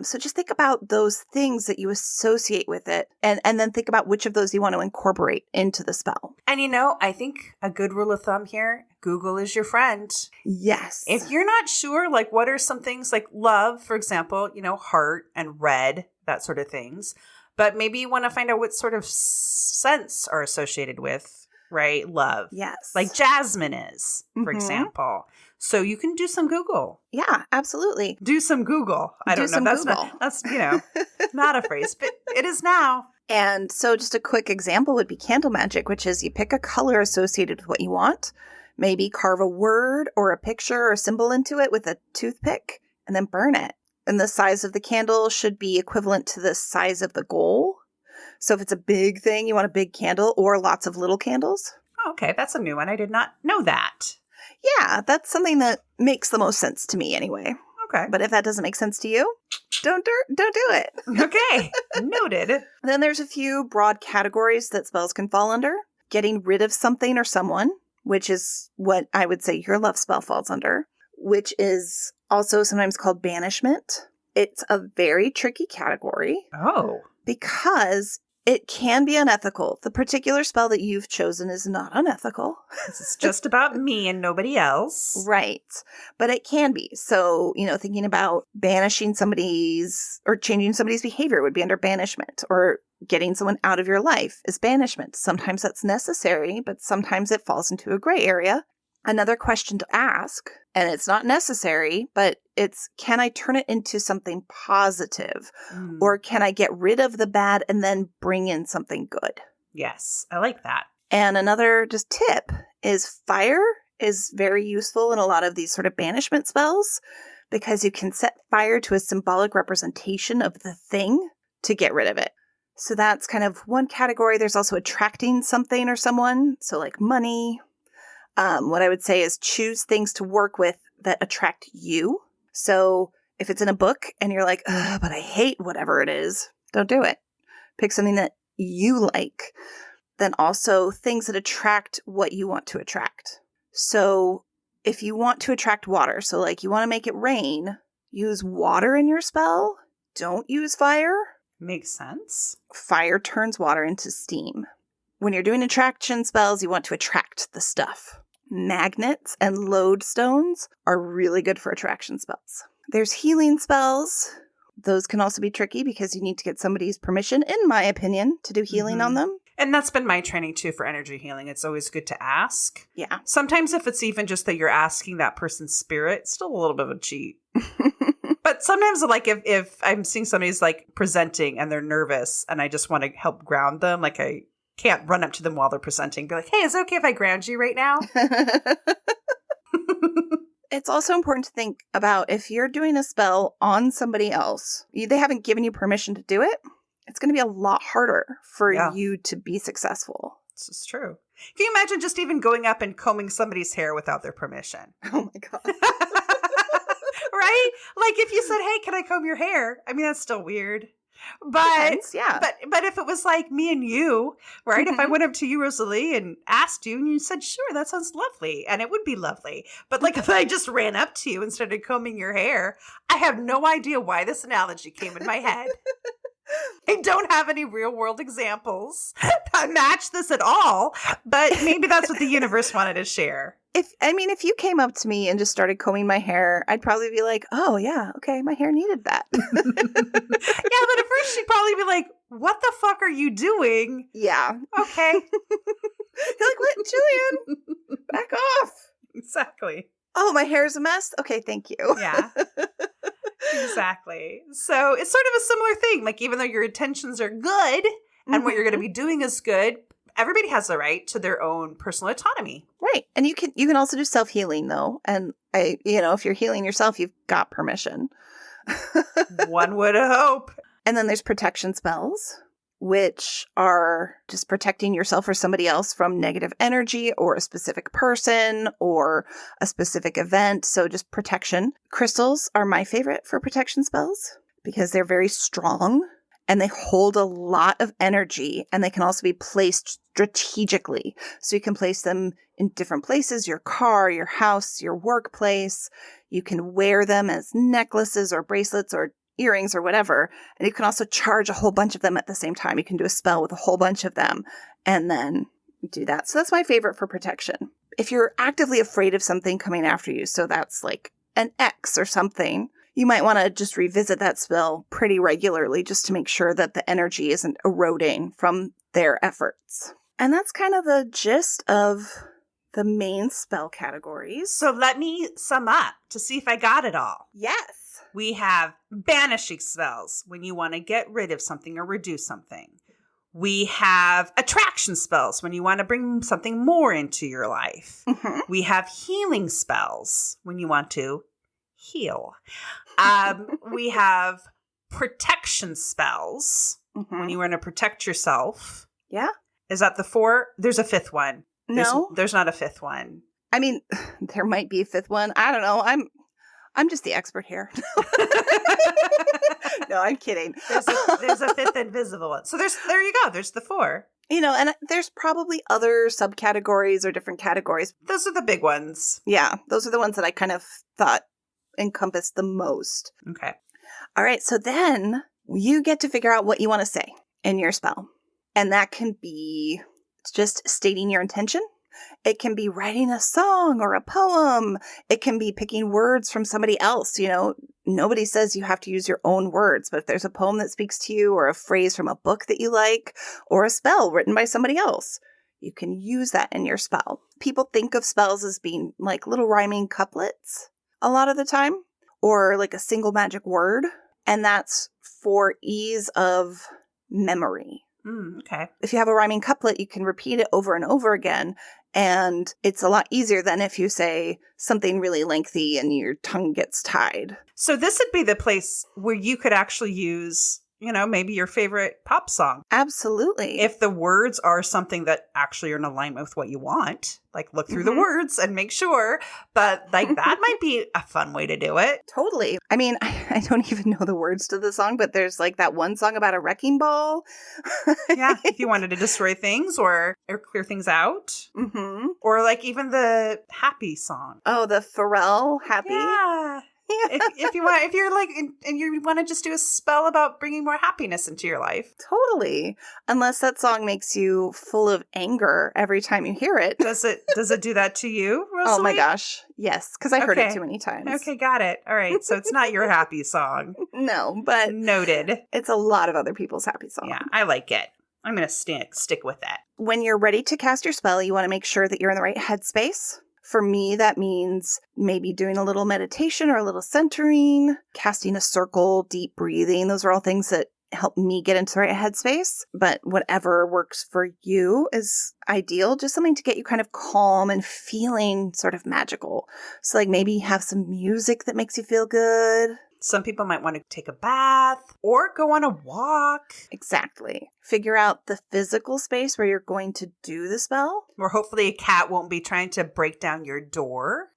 S2: So just think about those things that you associate with it and then think about which of those you want to incorporate into the spell.
S1: And I think a good rule of thumb here, Google is your friend.
S2: Yes.
S1: If you're not sure, like what are some things like love, for example, heart and red, that sort of things. But maybe you want to find out what sort of scents are associated with, right? Love.
S2: Yes.
S1: Like jasmine is, for example. So you can do some Google.
S2: Yeah, absolutely.
S1: Do some Google. I don't know. That's not a phrase, but it is now.
S2: And so just a quick example would be candle magic, which is you pick a color associated with what you want, maybe carve a word or a picture or a symbol into it with a toothpick and then burn it. And the size of the candle should be equivalent to the size of the goal. So if it's a big thing, you want a big candle or lots of little candles.
S1: Oh, okay, that's a new one. I did not know that.
S2: Yeah, that's something that makes the most sense to me anyway.
S1: Okay.
S2: But if that doesn't make sense to you, don't do it.
S1: Okay. Noted.
S2: Then there's a few broad categories that spells can fall under. Getting rid of something or someone, which is what I would say your love spell falls under, which is also sometimes called banishment. It's a very tricky category.
S1: Oh.
S2: Because it can be unethical. The particular spell that you've chosen is not unethical.
S1: It's just about me and nobody else.
S2: Right. But it can be. So, thinking about banishing somebody's or changing somebody's behavior would be under banishment, or getting someone out of your life is banishment. Sometimes that's necessary, but sometimes it falls into a gray area. Another question to ask, and it's not necessary, but it's, can I turn it into something positive? Or can I get rid of the bad and then bring in something good?
S1: Yes, I like that.
S2: And another just tip is fire is very useful in a lot of these sort of banishment spells, because you can set fire to a symbolic representation of the thing to get rid of it. So that's kind of one category. There's also attracting something or someone. So like money. What I would say is choose things to work with that attract you. So if it's in a book and you're like, ugh, but I hate whatever it is, don't do it. Pick something that you like. Then also things that attract what you want to attract. So if you want to attract water, so like you want to make it rain, use water in your spell. Don't use fire.
S1: Makes sense.
S2: Fire turns water into steam. When you're doing attraction spells, you want to attract the stuff. Magnets and lodestones are really good for attraction spells. There's healing spells. Those can also be tricky because you need to get somebody's permission, in my opinion, to do healing on them.
S1: And that's been my training too for energy healing. It's always good to ask.
S2: Yeah.
S1: Sometimes if it's even just that you're asking that person's spirit, it's still a little bit of a cheat. But sometimes, like, if I'm seeing somebody's, like, presenting and they're nervous and I just want to help ground them, like, I can't run up to them while they're presenting. Be like, hey, is it okay if I ground you right now?
S2: It's also important to think about if you're doing a spell on somebody else, they haven't given you permission to do it, it's going to be a lot harder for you to be successful.
S1: This is true. Can you imagine just even going up and combing somebody's hair without their permission?
S2: Oh, my God.
S1: Right? Like if you said, hey, can I comb your hair? I mean, that's still weird. But
S2: depends, yeah.
S1: But if it was like me and you, right? If I went up to you, Rosalie, and asked you and you said, sure, that sounds lovely. And it would be lovely. But like if I just ran up to you and started combing your hair, I have no idea why this analogy came in my head. I don't have any real world examples that match this at all, but maybe that's what the universe wanted to share.
S2: If you came up to me and just started combing my hair, I'd probably be like, oh yeah, okay, my hair needed that.
S1: Yeah, but at first she'd probably be like, what the fuck are you doing?
S2: Yeah.
S1: Okay.
S2: You're like, what, Jillian? Back off.
S1: Exactly.
S2: Oh, my hair's a mess? Okay, thank you.
S1: Yeah. Exactly. So it's sort of a similar thing. Like, even though your intentions are good and what you're going to be doing is good, everybody has the right to their own personal autonomy.
S2: Right. And you can also do self-healing, though. And if you're healing yourself, you've got permission.
S1: One would hope.
S2: And then there's protection spells, which are just protecting yourself or somebody else from negative energy or a specific person or a specific event. So just protection. Crystals are my favorite for protection spells because they're very strong and they hold a lot of energy, and they can also be placed strategically. So you can place them in different places, your car, your house, your workplace. You can wear them as necklaces or bracelets or earrings or whatever. And you can also charge a whole bunch of them at the same time. You can do a spell with a whole bunch of them and then do that. So that's my favorite for protection. If you're actively afraid of something coming after you, so that's like an X or something, you might want to just revisit that spell pretty regularly just to make sure that the energy isn't eroding from their efforts. And that's kind of the gist of the main spell categories.
S1: So let me sum up to see if I got it all.
S2: Yes.
S1: We have banishing spells when you want to get rid of something or reduce something. We have attraction spells when you want to bring something more into your life.
S2: Mm-hmm.
S1: We have healing spells when you want to heal. We have protection spells when you want to protect yourself.
S2: Yeah.
S1: Is that the 4? There's a 5th one.
S2: No.
S1: There's not a 5th one.
S2: I mean, there might be a 5th one. I don't know. I'm just the expert here. No, I'm kidding.
S1: There's a 5th invisible one. So there you go. There's the 4.
S2: And there's probably other subcategories or different categories.
S1: Those are the big ones.
S2: Yeah, those are the ones that I kind of thought encompassed the most.
S1: Okay.
S2: All right, so then you get to figure out what you want to say in your spell. And that can be just stating your intention. It can be writing a song or a poem. It can be picking words from somebody else. Nobody says you have to use your own words, but if there's a poem that speaks to you or a phrase from a book that you like or a spell written by somebody else, you can use that in your spell. People think of spells as being like little rhyming couplets a lot of the time, or like a single magic word. And that's for ease of memory.
S1: Okay.
S2: If you have a rhyming couplet, you can repeat it over and over again, And it's a lot easier than if you say something really lengthy and your tongue gets tied.
S1: So this would be the place where you could actually use, maybe your favorite pop song.
S2: Absolutely.
S1: If the words are something that actually are in alignment with what you want, like look through the words and make sure. But like that might be a fun way to do it.
S2: Totally. I mean, I don't even know the words to the song, but there's like that one song about a wrecking ball.
S1: Yeah. If you wanted to destroy things or clear things out.
S2: Mm-hmm.
S1: Or like even the happy song.
S2: Oh, the Pharrell Happy.
S1: Yeah. If you want, if you're like, and you want to just do a spell about bringing more happiness into your life.
S2: Totally. Unless that song makes you full of anger every time you hear it.
S1: Does it do that to you, Rosalie?
S2: Oh my gosh. Yes. Because I heard it too many times.
S1: Okay, got it. All right. So it's not your happy song.
S2: No, but
S1: noted.
S2: It's a lot of other people's happy songs.
S1: Yeah, I like it. I'm going to stick with that.
S2: When you're ready to cast your spell, you want to make sure that you're in the right headspace. For me, that means maybe doing a little meditation or a little centering, casting a circle, deep breathing. Those are all things that help me get into the right headspace. But whatever works for you is ideal. Just something to get you kind of calm and feeling sort of magical. So like maybe have some music that makes you feel good.
S1: Some people might want to take a bath or go on a walk.
S2: Exactly. Figure out the physical space where you're going to do the spell.
S1: Where hopefully a cat won't be trying to break down your door.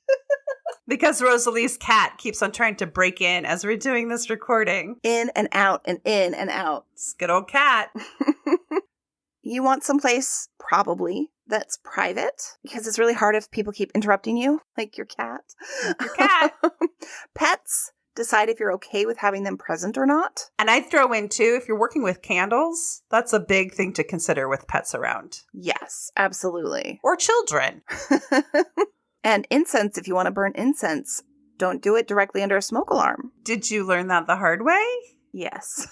S1: Because Rosalie's cat keeps on trying to break in as we're doing this recording.
S2: In and out and in and out.
S1: It's a good old cat.
S2: You want someplace probably that's private because it's really hard if people keep interrupting you, like your cat.
S1: Your cat.
S2: Pets. Decide if you're okay with having them present or not.
S1: And I'd throw in too, if you're working with candles, that's a big thing to consider with pets around.
S2: Yes, absolutely.
S1: Or children.
S2: And incense, if you want to burn incense, don't do it directly under a smoke alarm.
S1: Did you learn that the hard way?
S2: Yes.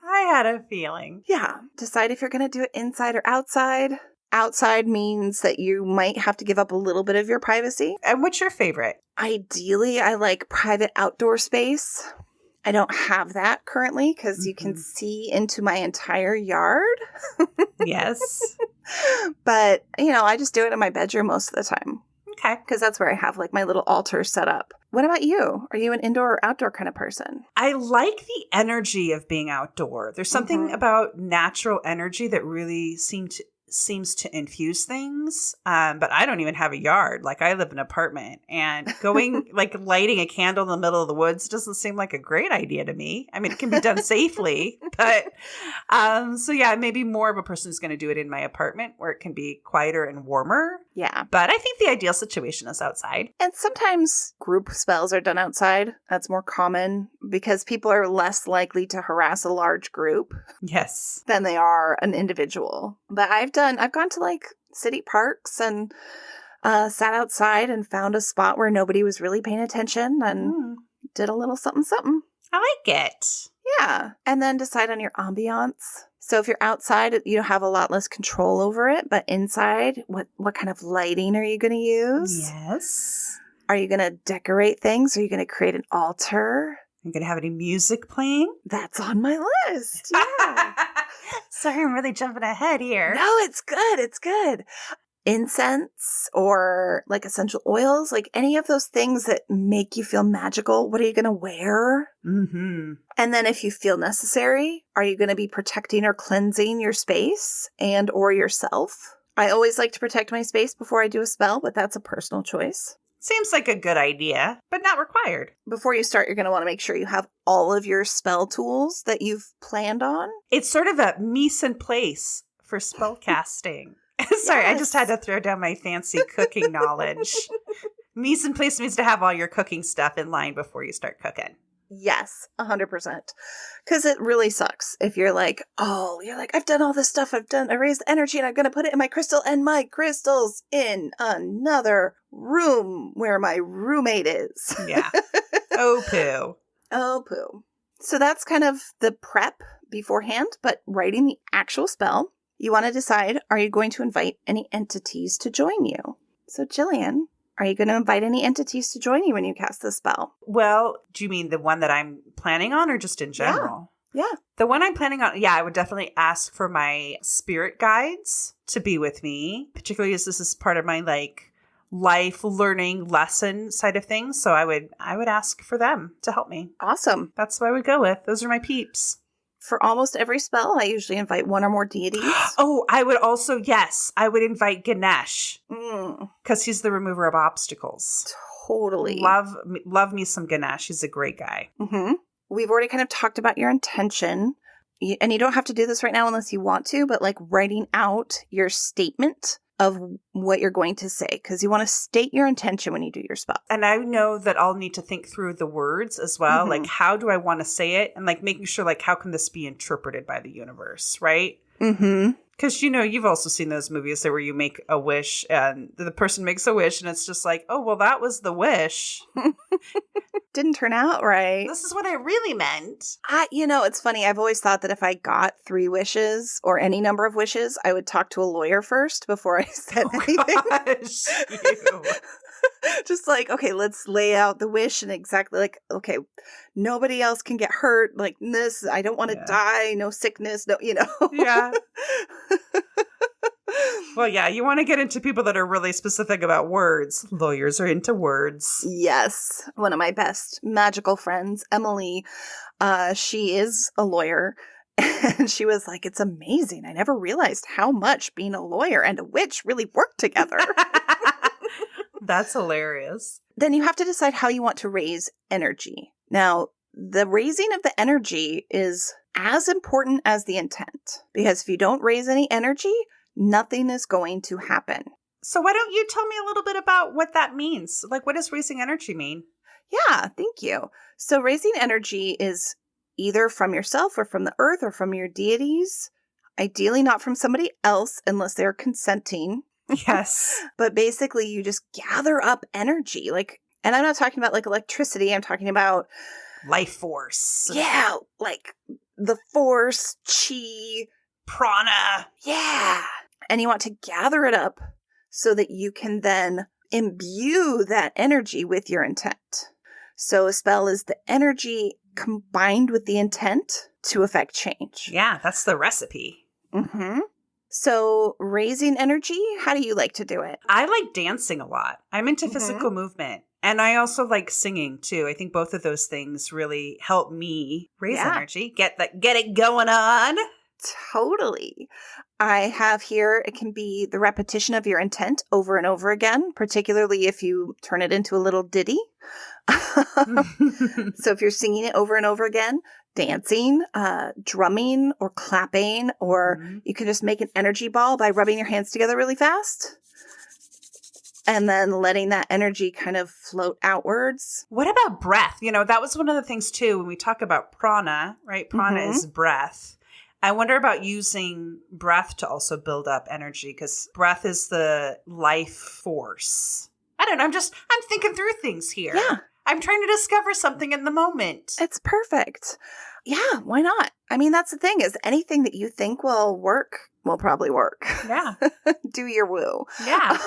S1: I had a feeling.
S2: Yeah. Decide if you're going to do it inside or outside. Outside means that you might have to give up a little bit of your privacy.
S1: And what's your favorite?
S2: Ideally, I like private outdoor space. I don't have that currently because you can see into my entire yard.
S1: Yes.
S2: But, I just do it in my bedroom most of the time.
S1: Okay.
S2: Because that's where I have like my little altar set up. What about you? Are you an indoor or outdoor kind of person?
S1: I like the energy of being outdoor. There's something about natural energy that really seems to infuse things. But I don't even have a yard. Like I live in an apartment and going like lighting a candle in the middle of the woods doesn't seem like a great idea to me. I mean, it can be done safely, but so yeah, maybe more of a person who's going to do it in my apartment where it can be quieter and warmer.
S2: Yeah.
S1: But I think the ideal situation is outside.
S2: And sometimes group spells are done outside. That's more common because people are less likely to harass a large group.
S1: Yes.
S2: Than they are an individual. But I've gone to like city parks and sat outside and found a spot where nobody was really paying attention and did a little something.
S1: I like it.
S2: Yeah. And then decide on your ambiance. So if you're outside, you have a lot less control over it. But inside, what kind of lighting are you going to use?
S1: Yes.
S2: Are you going to decorate things? Are you going to create an altar?
S1: Are you going to have any music playing?
S2: That's on my list. Yeah.
S1: Sorry, I'm really jumping ahead here.
S2: No, it's good. It's good. Incense or like essential oils, like any of those things that make you feel magical. What are you going to wear?
S1: Mm-hmm.
S2: And then if you feel necessary, are you going to be protecting or cleansing your space and or yourself? I always like to protect my space before I do a spell, but that's a personal choice.
S1: Seems like a good idea, but not required.
S2: Before you start, you're going to want to make sure you have all of your spell tools that you've planned on.
S1: It's sort of a mise en place for spell casting. Sorry, yes. I just had to throw down my fancy cooking knowledge. Mise en place means to have all your cooking stuff in line before you start cooking.
S2: Yes, 100%. Because it really sucks if you're like, I've done all this stuff. I raised the energy and I'm going to put it in my crystal and my crystal's in another room where my roommate is.
S1: Yeah. Oh, poo.
S2: Oh, poo. So that's kind of the prep beforehand, but writing the actual spell, you want to decide, are you going to invite any entities to join you? So Jillian, are you going to invite any entities to join you when you cast this spell?
S1: Well, do you mean the one that I'm planning on or just in general?
S2: Yeah.
S1: The one I'm planning on, I would definitely ask for my spirit guides to be with me, particularly as this is part of my like life learning lesson side of things. So I would ask for them to help me.
S2: Awesome.
S1: That's what I would go with. Those are my peeps.
S2: For almost every spell, I usually invite one or more deities.
S1: Oh, I would also, yes, I would invite Ganesh
S2: Mm,
S1: because he's the remover of obstacles.
S2: totally.
S1: Love me some Ganesh. He's a great guy.
S2: Mm-hmm. We've already kind of talked about your intention. And you don't have to do this right now unless you want to, but like writing out your statement of what you're going to say, because you want to state your intention when you do your spell.
S1: And I know that I'll need to think through the words as well.
S2: Mm-hmm.
S1: Like, how do I want to say it? And like making sure, like, how can this be interpreted by the universe, right?
S2: Mm-hmm.
S1: Because, you've also seen those movies where you make a wish and the person makes a wish and it's just like, oh, well, that was the wish.
S2: Didn't turn out right.
S1: This is what I really meant.
S2: It's funny. I've always thought that if I got 3 wishes or any number of wishes, I would talk to a lawyer first before I said anything.
S1: Gosh, you.
S2: Just like, okay, let's lay out the wish and exactly like, okay, nobody else can get hurt like this. I don't want to die. No sickness. No,
S1: Yeah. Well, yeah, you want to get into people that are really specific about words. Lawyers are into words.
S2: Yes. One of my best magical friends, Emily, she is a lawyer. And she was like, it's amazing. I never realized how much being a lawyer and a witch really work together.
S1: That's hilarious.
S2: Then you have to decide how you want to raise energy. Now, the raising of the energy is as important as the intent, because if you don't raise any energy, nothing is going to happen.
S1: So why don't you tell me a little bit about what that means? Like, what does raising energy mean?
S2: Yeah, thank you. So raising energy is either from yourself or from the earth or from your deities, ideally not from somebody else unless they're consenting.
S1: Yes.
S2: But basically you just gather up energy. And I'm not talking about like electricity. I'm talking about
S1: life force.
S2: Yeah, like the force, chi,
S1: prana.
S2: Yeah. And you want to gather it up so that you can then imbue that energy with your intent. So a spell is the energy combined with the intent to affect change.
S1: Yeah, that's the recipe.
S2: Mm-hmm. So raising energy, how do you like to do it?
S1: I like dancing a lot. I'm into physical movement. And I also like singing too. I think both of those things really help me raise energy, get it going on.
S2: Totally. I have here, it can be the repetition of your intent over and over again, particularly if you turn it into a little ditty. So if you're singing it over and over again, dancing, drumming or clapping, or you can just make an energy ball by rubbing your hands together really fast. And then letting that energy kind of float outwards.
S1: What about breath? That was one of the things too, when we talk about prana, right? Prana is breath. I wonder about using breath to also build up energy, because breath is the life force. I don't know. I'm thinking through things here.
S2: Yeah.
S1: I'm trying to discover something in the moment.
S2: It's perfect. Yeah, why not? I mean, that's the thing, is anything that you think will work will probably work.
S1: Yeah.
S2: Do your woo.
S1: Yeah.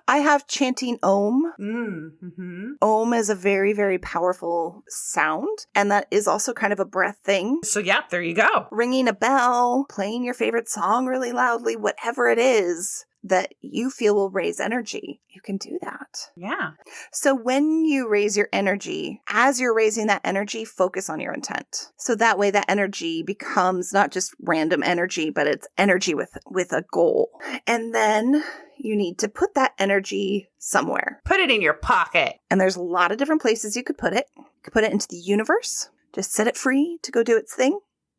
S2: I have chanting Om.
S1: Mm-hmm.
S2: Om is a very, very powerful sound, and that is also kind of a breath thing.
S1: So yeah, there you go.
S2: Ringing a bell, playing your favorite song really loudly, whatever it is that you feel will raise energy, you can do that.
S1: Yeah.
S2: So when you raise your energy, as you're raising that energy, focus on your intent. So that way that energy becomes not just random energy, but it's energy with a goal. And then you need to put that energy somewhere.
S1: Put it in your pocket.
S2: And there's a lot of different places you could put it. You could put it into the universe. Just set it free to go do its thing.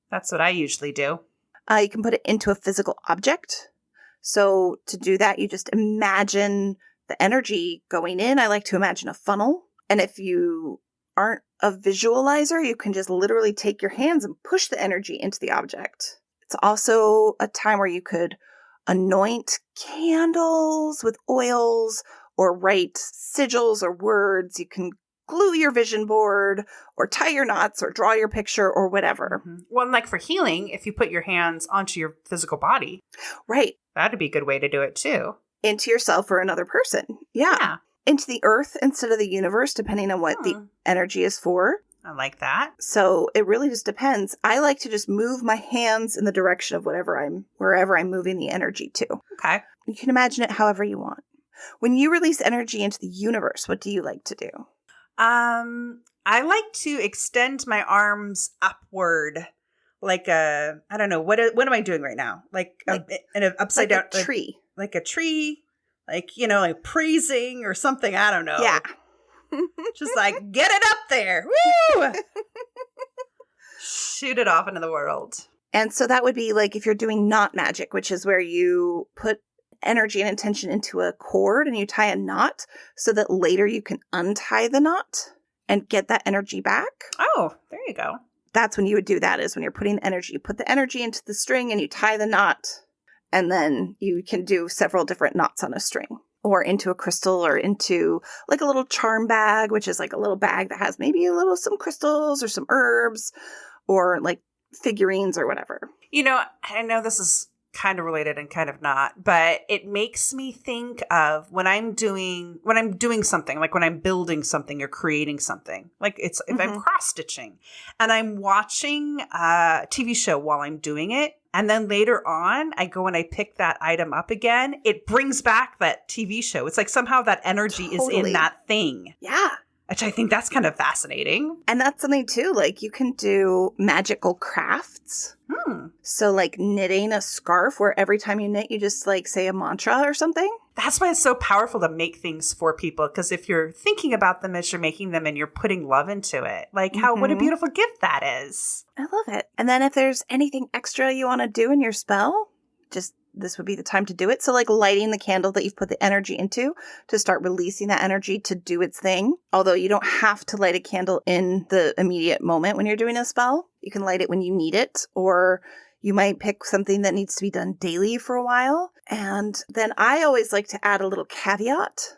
S1: That's what I usually do.
S2: You can put it into a physical object. So to do that, you just imagine the energy going in. I like to imagine a funnel. And if you aren't a visualizer, you can just literally take your hands and push the energy into the object. It's also a time where you could anoint candles with oils or write sigils or words. You can glue your vision board or tie your knots or draw your picture or whatever.
S1: Mm-hmm. Well, and like for healing, if you put your hands onto your physical body.
S2: Right.
S1: That'd be a good way to do it too.
S2: Into yourself or another person. Yeah. Into the earth instead of the universe, depending on what the energy is for.
S1: I like that.
S2: So it really just depends. I like to just move my hands in the direction of wherever I'm moving the energy to.
S1: Okay.
S2: You can imagine it however you want. When you release energy into the universe, what do you like to do?
S1: I like to extend my arms upward, like I don't know, what am I doing right now? Like in an upside down
S2: tree.
S1: Like a tree, like, like praising or something. I don't know.
S2: Yeah.
S1: Just like, get it up there. Woo! Shoot it off into the world.
S2: And so that would be like if you're doing knot magic, which is where you put energy and intention into a cord and you tie a knot so that later you can untie the knot and get that energy back.
S1: Oh, there you go.
S2: That's when you would do that, is when you're putting the energy. You put the energy into the string and you tie the knot, and then you can do several different knots on a string. Or into a crystal, or into like a little charm bag, which is like a little bag that has maybe some crystals or some herbs or like figurines or whatever.
S1: I know this is kind of related and kind of not, but it makes me think of when I'm doing something, like when I'm building something or creating something, like if I'm cross stitching and I'm watching a TV show while I'm doing it. And then later on, I go and I pick that item up again. It brings back that TV show. It's like somehow that energy is in that thing.
S2: Yeah.
S1: Which I think that's kind of fascinating.
S2: And that's something too, like you can do magical crafts. So like knitting a scarf where every time you knit, you just like say a mantra or something.
S1: That's why it's so powerful to make things for people. Because if you're thinking about them as you're making them and you're putting love into it, like what a beautiful gift that is.
S2: I love it. And then if there's anything extra you want to do in your spell, this would be the time to do it. So like lighting the candle that you've put the energy into to start releasing that energy to do its thing. Although you don't have to light a candle in the immediate moment when you're doing a spell. You can light it when you need it, or you might pick something that needs to be done daily for a while. And then I always like to add a little caveat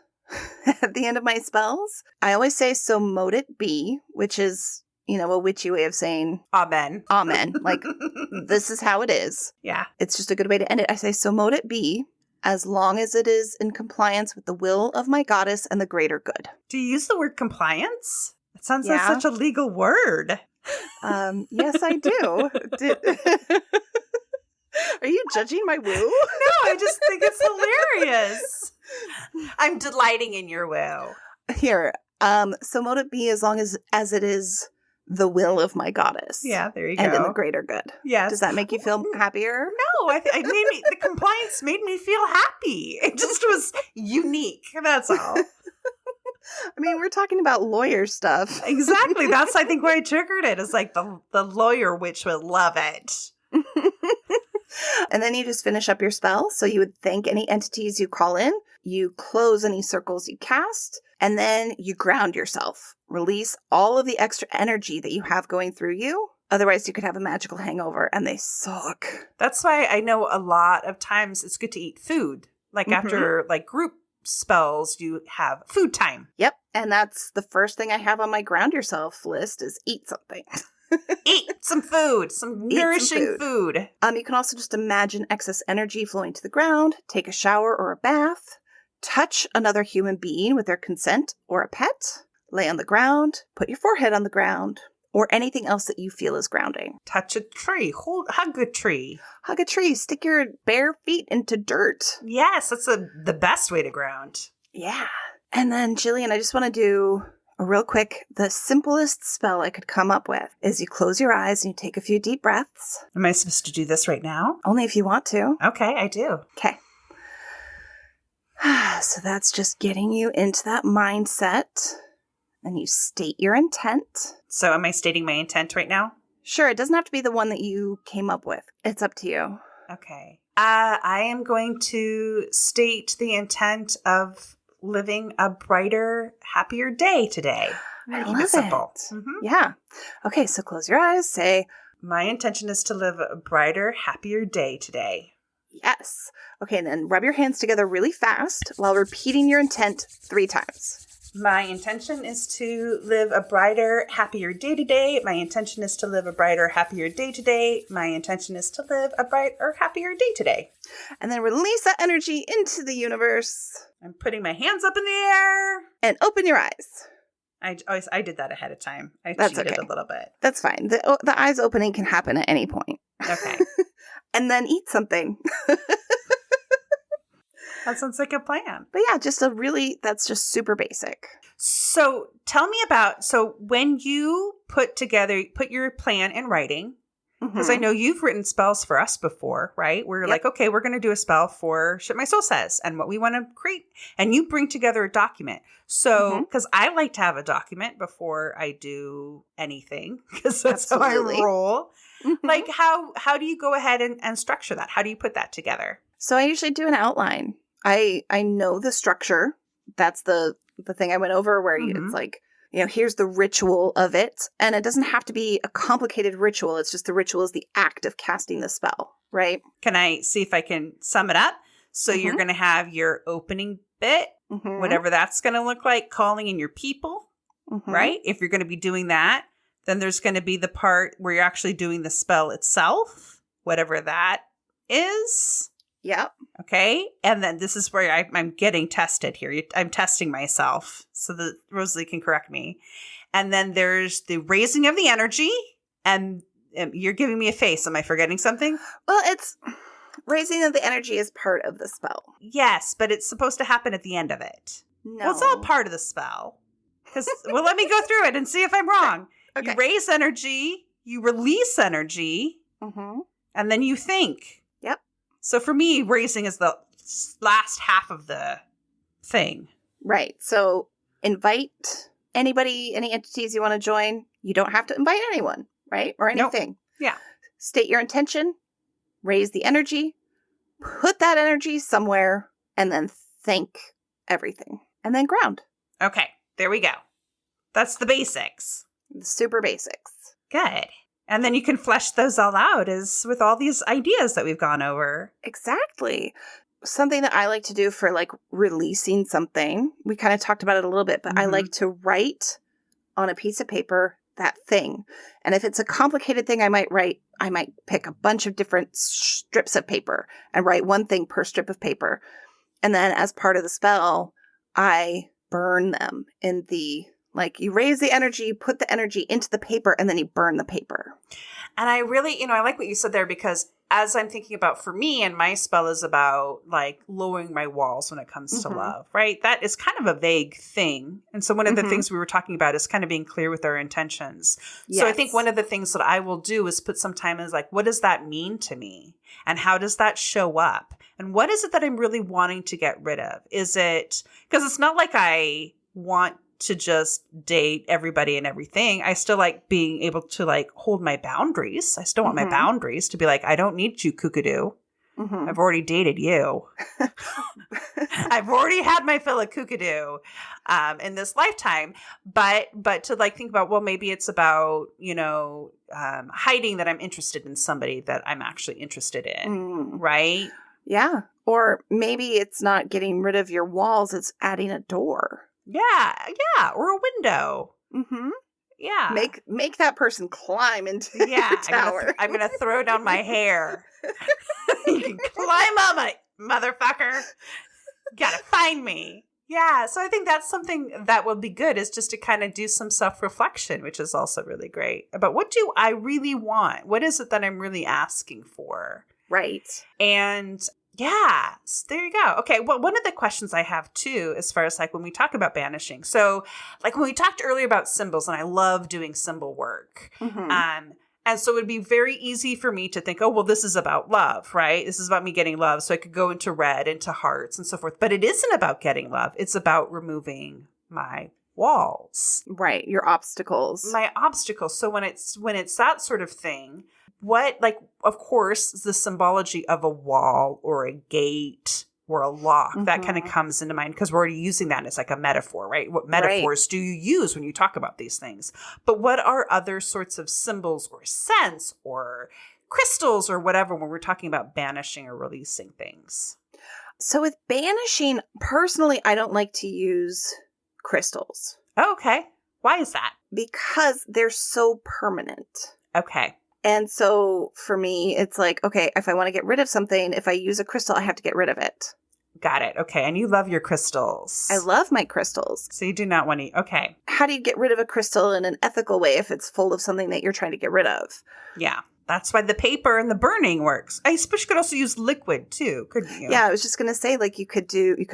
S2: at the end of my spells. I always say, so mote it be, which is, a witchy way of saying
S1: Amen.
S2: Amen. Like, this is how it is.
S1: Yeah.
S2: It's just a good way to end it. I say, so mote it be, as long as it is in compliance with the will of my goddess and the greater good.
S1: Do you use the word compliance? It sounds like such a legal word.
S2: Yes, I do. Are you judging my woo?
S1: No, I just think it's hilarious. I'm delighting in your woo.
S2: Here, so mote it be as long as it is the will of my goddess.
S1: Yeah, there you go.
S2: And in the greater good.
S1: Yes.
S2: Does that make you feel happier?
S1: No, the compliance made me feel happy. It just was unique. That's all.
S2: I mean, we're talking about lawyer stuff.
S1: Exactly. That's, I think, why I triggered it. It's like the lawyer witch would love it.
S2: And then you just finish up your spell. So you would thank any entities you call in. You close any circles you cast. And then you ground yourself. Release all of the extra energy that you have going through you. Otherwise, you could have a magical hangover, and they suck.
S1: That's why I know a lot of times it's good to eat food. Like after group spells, you have food time.
S2: Yep. And that's the first thing I have on my ground yourself list is eat something.
S1: Eat some food, some nourishing food.
S2: You can also just imagine excess energy flowing to the ground, take a shower or a bath, touch another human being with their consent or a pet, lay on the ground, put your forehead on the ground, or anything else that you feel is grounding.
S1: Touch a tree, hug a tree.
S2: Hug a tree, stick your bare feet into dirt.
S1: Yes, that's the best way to ground.
S2: Yeah. And then, Jillian, I just want to do real quick, the simplest spell I could come up with is you close your eyes and you take a few deep breaths.
S1: Am I supposed to do this right now?
S2: Only if you want to.
S1: Okay, I do.
S2: Okay. So that's just getting you into that mindset. And you state your intent.
S1: So am I stating my intent right now?
S2: Sure, it doesn't have to be the one that you came up with. It's up to you.
S1: Okay. I am going to state the intent of living a brighter, happier day today.
S2: I love it.
S1: Simple.
S2: Yeah. Okay, so close your eyes. Say,
S1: my intention is to live a brighter, happier day today.
S2: Yes. Okay, and then rub your hands together really fast while repeating your intent 3 times.
S1: My intention is to live a brighter, happier day today. My intention is to live a brighter, happier day today. My intention is to live a brighter, happier day today.
S2: And then release that energy into the universe.
S1: I'm putting my hands up in the air.
S2: And open your eyes.
S1: I did that ahead of time. I
S2: That's
S1: cheated
S2: okay.
S1: a little bit.
S2: That's fine. The eyes opening can happen at any point.
S1: Okay.
S2: And then eat something.
S1: That sounds like a plan.
S2: But yeah, that's just super basic.
S1: So tell me so when you put your plan in writing, because I know you've written spells for us before, right? We're like, okay, we're going to do a spell for Shit My Soul Says and what we want to create. And you bring together a document. So, because I like to have a document before I do anything, because that's how I roll. Like, how do you go ahead and structure that? How do you put that together?
S2: So I usually do an outline. I know the structure. That's the thing I went over where it's like, here's the ritual of it. And it doesn't have to be a complicated ritual. It's just the ritual is the act of casting the spell, right?
S1: Can I see if I can sum it up? So you're going to have your opening bit, whatever that's going to look like, calling in your people, right? If you're going to be doing that, then there's going to be the part where you're actually doing the spell itself, whatever that is.
S2: Yep.
S1: Okay. And then this is where I'm getting tested here. I'm testing myself so that Rosalie can correct me. And then there's the raising of the energy. And you're giving me a face. Am I forgetting something?
S2: Well, it's raising of the energy is part of the spell.
S1: Yes, but it's supposed to happen at the end of it.
S2: No.
S1: Well, it's all part of the spell. Let me go through it and see if I'm wrong. Okay. You raise energy, you release energy, and then you think.
S2: Yep.
S1: So for me, raising is the last half of the thing.
S2: Right. So invite anybody, any entities you want to join. You don't have to invite anyone, right? Or anything.
S1: Nope. Yeah.
S2: State your intention, raise the energy, put that energy somewhere, and then thank everything. And then ground.
S1: Okay. There we go. That's the basics.
S2: The super basics.
S1: Good. And then you can flesh those all out as with all these ideas that we've gone over.
S2: Exactly. Something that I like to do for like releasing something, we kind of talked about it a little bit, but I like to write on a piece of paper that thing. And if it's a complicated thing I might pick a bunch of different strips of paper and write one thing per strip of paper. And then as part of the spell, I burn them in the, like, you raise the energy, you put the energy into the paper, and then you burn the paper.
S1: And I really, I like what you said there, because as I'm thinking about for me, and my spell is about like lowering my walls when it comes to love, right? That is kind of a vague thing. And so one of the things we were talking about is kind of being clear with our intentions. Yes. So I think one of the things that I will do is put some time as like, what does that mean to me? And how does that show up? And what is it that I'm really wanting to get rid of? Is it, because it's not like I want to just date everybody and everything. I still like being able to like hold my boundaries. I still want my boundaries to be like, I don't need you, Kookadoo. I've already dated you. I've already had my fill of Kookadoo in this lifetime. But to like think about, well, maybe it's about, hiding that I'm interested in somebody that I'm actually interested in. Right?
S2: Yeah. Or maybe it's not getting rid of your walls. It's adding a door.
S1: Yeah, or a window. Yeah.
S2: Make that person climb into the tower.
S1: I'm gonna throw down my hair. You can climb on my motherfucker. Gotta find me. Yeah, so I think that's something that will be good, is just to kind of do some self-reflection, which is also really great. About what do I really want? What is it that I'm really asking for?
S2: Right.
S1: And yeah, there you go. Okay, well, one of the questions I have too, as far as like when we talk about banishing. So like when we talked earlier about symbols, and I love doing symbol work. And so it would be very easy for me to think, oh, well, this is about love, right? This is about me getting love. So I could go into red, into hearts and so forth. But it isn't about getting love. It's about removing my walls.
S2: Right, your obstacles.
S1: My obstacles. So when it's that sort of thing, what, like, of course, the symbology of a wall or a gate or a lock, that kind of comes into mind, because we're already using that as like a metaphor, right? What metaphors do you use when you talk about these things? But what are other sorts of symbols or scents or crystals or whatever when we're talking about banishing or releasing things?
S2: So with banishing, personally, I don't like to use crystals.
S1: Oh, okay. Why is that?
S2: Because they're so permanent.
S1: Okay.
S2: And so for me, it's like, okay, if I want to get rid of something, if I use a crystal, I have to get rid of it.
S1: Got it. Okay. And you love your crystals.
S2: I love my crystals.
S1: So you do not want to, okay.
S2: How do you get rid of a crystal in an ethical way if it's full of something that you're trying to get rid of?
S1: Yeah. That's why the paper and the burning works. I suppose you could also use liquid too, couldn't you?
S2: Yeah, I was just going to say, like, you could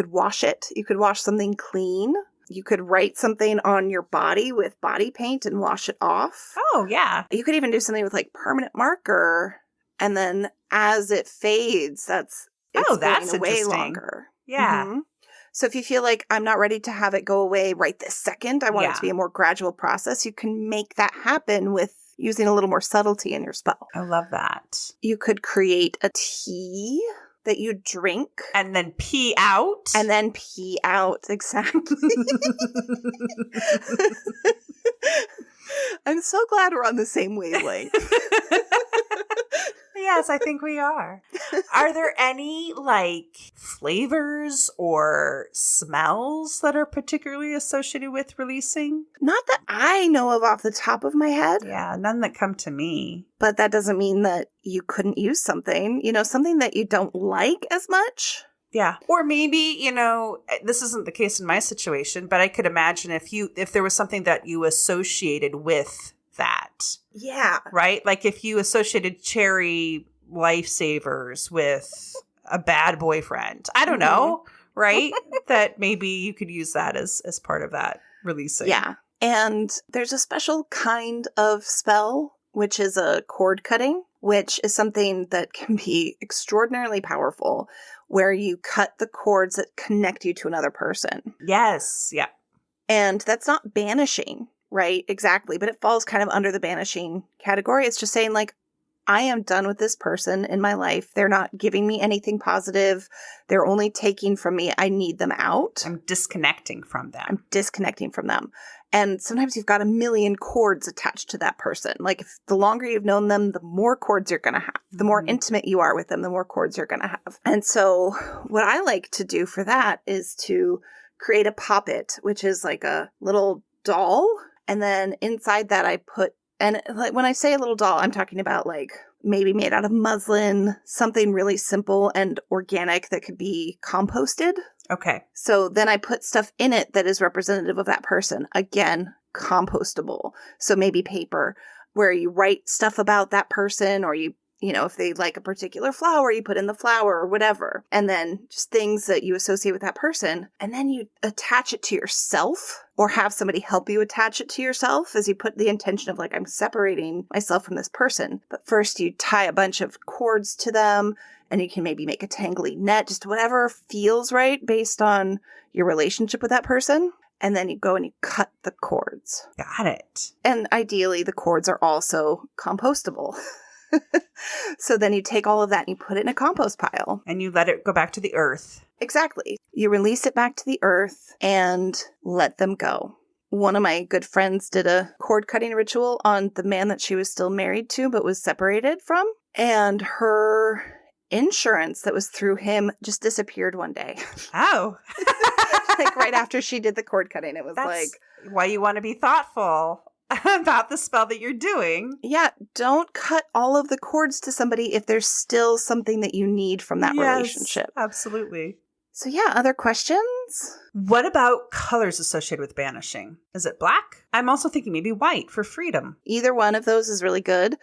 S2: wash it. You could wash something clean. You could write something on your body with body paint and wash it off.
S1: Oh, yeah.
S2: You could even do something with like permanent marker. And then as it fades, that's
S1: that's
S2: going away
S1: interesting.
S2: longer.
S1: Yeah.
S2: Mm-hmm. So if you feel like I'm not ready to have it go away right this second, I want it to be a more gradual process, you can make that happen with using a little more subtlety in your spell.
S1: I love that.
S2: You could create a tea that you drink.
S1: And then pee out.
S2: And then pee out. Exactly. I'm so glad we're on the same wavelength.
S1: Yes, I think we are. Are there any like flavors or smells that are particularly associated with releasing?
S2: Not that I know of off the top of my head.
S1: Yeah, none that come to me.
S2: But that doesn't mean that you couldn't use something, something that you don't like as much.
S1: Yeah. Or maybe, this isn't the case in my situation, but I could imagine if there was something that you associated with that.
S2: Yeah.
S1: Right? Like if you associated cherry lifesavers with a bad boyfriend. I don't know, right? That maybe you could use that as part of that releasing.
S2: Yeah. And there's a special kind of spell, which is a cord cutting, which is something that can be extraordinarily powerful, where you cut the cords that connect you to another person.
S1: Yes. Yeah.
S2: And that's not banishing. Right, exactly. But it falls kind of under the banishing category. It's just saying, like, I am done with this person in my life. They're not giving me anything positive. They're only taking from me. I need them out.
S1: I'm disconnecting from them.
S2: And sometimes you've got a million cords attached to that person. Like, if the longer you've known them, the more cords you're going to have. The more intimate you are with them, the more cords you're going to have. And so what I like to do for that is to create a poppet, which is like a little doll. And then inside that I put, and like when I say a little doll, I'm talking about like maybe made out of muslin, something really simple and organic that could be composted.
S1: Okay.
S2: So then I put stuff in it that is representative of that person. Again, compostable. So maybe paper where you write stuff about that person, or if they like a particular flower, you put in the flower or whatever. And then just things that you associate with that person. And then you attach it to yourself, or have somebody help you attach it to yourself as you put the intention of like, I'm separating myself from this person. But first you tie a bunch of cords to them, and you can maybe make a tangly net, just whatever feels right based on your relationship with that person. And then you go and you cut the cords.
S1: Got it.
S2: And ideally the cords are also compostable. So then you take all of that and you put it in a compost pile.
S1: And you let it go back to the earth.
S2: Exactly. You release it back to the earth and let them go. One of my good friends did a cord cutting ritual on the man that she was still married to but was separated from. And her insurance that was through him just disappeared one day.
S1: Oh.
S2: Like right after she did the cord cutting. It was
S1: That's why you want to be thoughtful about the spell that you're doing.
S2: Yeah, don't cut all of the cords to somebody if there's still something that you need from that relationship.
S1: Absolutely.
S2: So yeah, other questions?
S1: What about colors associated with banishing? Is it black? I'm also thinking maybe white for freedom.
S2: Either one of those is really good.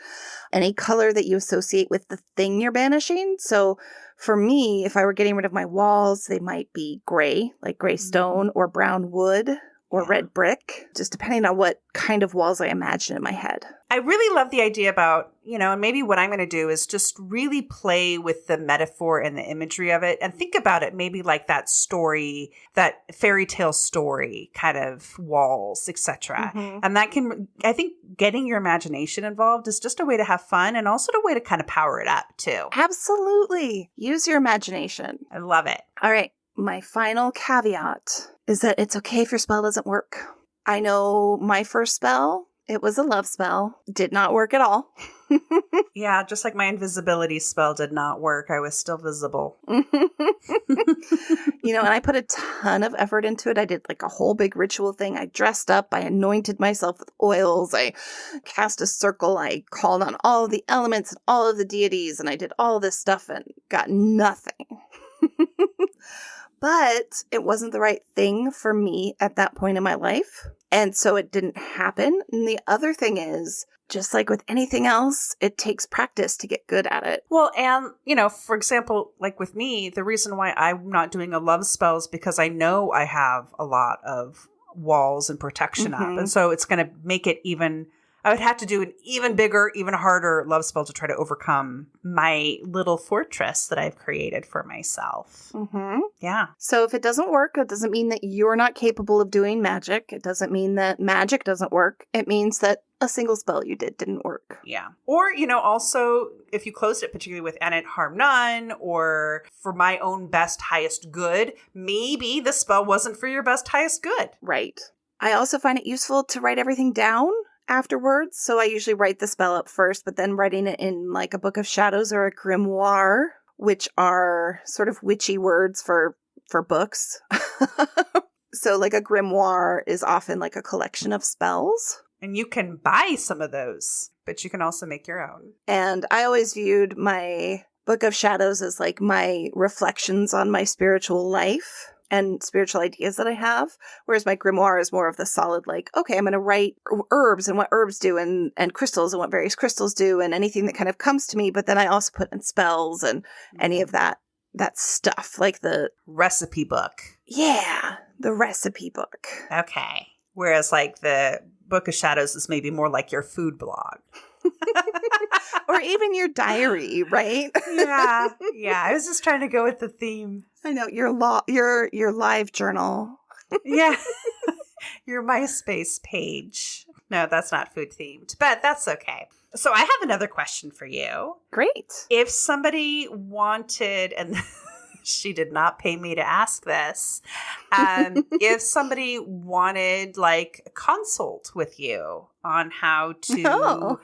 S2: Any color that you associate with the thing you're banishing. So for me, if I were getting rid of my walls, they might be gray, like gray stone or brown wood. Or red brick, just depending on what kind of walls I imagine in my head.
S1: I really love the idea about, and maybe what I'm going to do is just really play with the metaphor and the imagery of it and think about it maybe like that story, that fairy tale story kind of walls, etc.
S2: Mm-hmm.
S1: And I think getting your imagination involved is just a way to have fun and also a way to kind of power it up too.
S2: Absolutely. Use your imagination.
S1: I love it.
S2: All right. My final caveat is that it's okay if your spell doesn't work. I know my first spell, it was a love spell, did not work at all.
S1: Yeah, just like my invisibility spell did not work. I was still visible.
S2: And I put a ton of effort into it. I did like a whole big ritual thing. I dressed up. I anointed myself with oils. I cast a circle. I called on all of the elements and all of the deities. And I did all this stuff and got nothing. but it wasn't the right thing for me at that point in my life. And so it didn't happen. And the other thing is, just like with anything else, it takes practice to get good at it.
S1: Well, and, for example, like with me, the reason why I'm not doing a love spell is because I know I have a lot of walls and protection up. And so it's going to make it I would have to do an even bigger, even harder love spell to try to overcome my little fortress that I've created for myself. Yeah.
S2: So if it doesn't work, it doesn't mean that you're not capable of doing magic. It doesn't mean that magic doesn't work. It means that a single spell you did didn't work.
S1: Yeah. Or, also if you closed it particularly with and it harm none or for my own best, highest good, maybe the spell wasn't for your best, highest good.
S2: Right. I also find it useful to write everything down afterwards. So I usually write the spell up first, but then writing it in like a book of shadows or a grimoire, which are sort of witchy words for books. So like a grimoire is often like a collection of spells.
S1: And you can buy some of those, but you can also make your own.
S2: And I always viewed my book of shadows as like my reflections on my spiritual life and spiritual ideas that I have. Whereas my grimoire is more of the solid, like, okay, I'm going to write herbs and what herbs do and crystals and what various crystals do and anything that kind of comes to me. But then I also put in spells and any of that stuff, like the
S1: recipe book.
S2: Yeah, the recipe book.
S1: Okay. Whereas like the Book of Shadows is maybe more like your food blog.
S2: Or even your diary, right?
S1: Yeah. I was just trying to go with the theme.
S2: I know, your live journal.
S1: Yeah. Your MySpace page. No, that's not food themed, but that's okay. So I have another question for you.
S2: Great.
S1: If somebody wanted, and she did not pay me to ask this, if somebody wanted like a consult with you on how to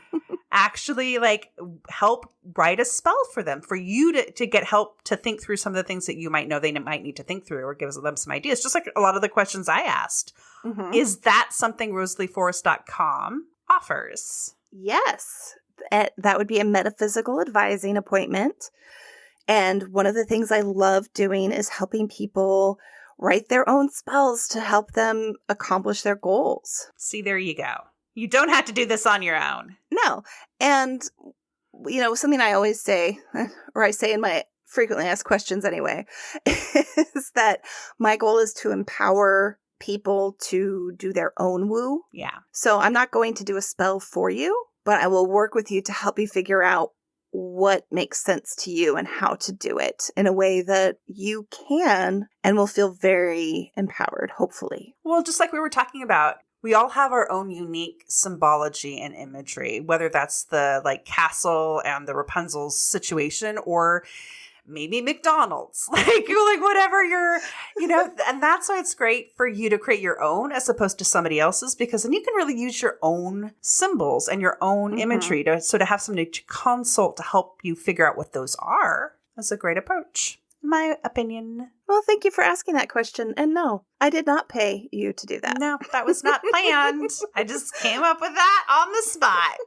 S1: actually like help write a spell for them, for you to get help to think through some of the things that you might know they might need to think through, or gives them some ideas, just like a lot of the questions I asked. Is that something rosalieforrest.com offers?
S2: Yes. That would be a metaphysical advising appointment. And one of the things I love doing is helping people write their own spells to help them accomplish their goals.
S1: See, there you go. You don't have to do this on your own.
S2: No. And, something I always say, or I say in my frequently asked questions anyway, is that my goal is to empower people to do their own woo.
S1: Yeah.
S2: So I'm not going to do a spell for you, but I will work with you to help you figure out what makes sense to you and how to do it in a way that you can and will feel very empowered, hopefully.
S1: Well, just like we were talking about, we all have our own unique symbology and imagery, whether that's the like castle and the Rapunzel's situation, or maybe McDonald's, like whatever you're, and that's why it's great for you to create your own as opposed to somebody else's, because then you can really use your own symbols and your own imagery to have somebody to consult to help you figure out what those are. That's a great approach, in my opinion.
S2: Well, thank you for asking that question. And no, I did not pay you to do that.
S1: No, that was not planned. I just came up with that on the spot.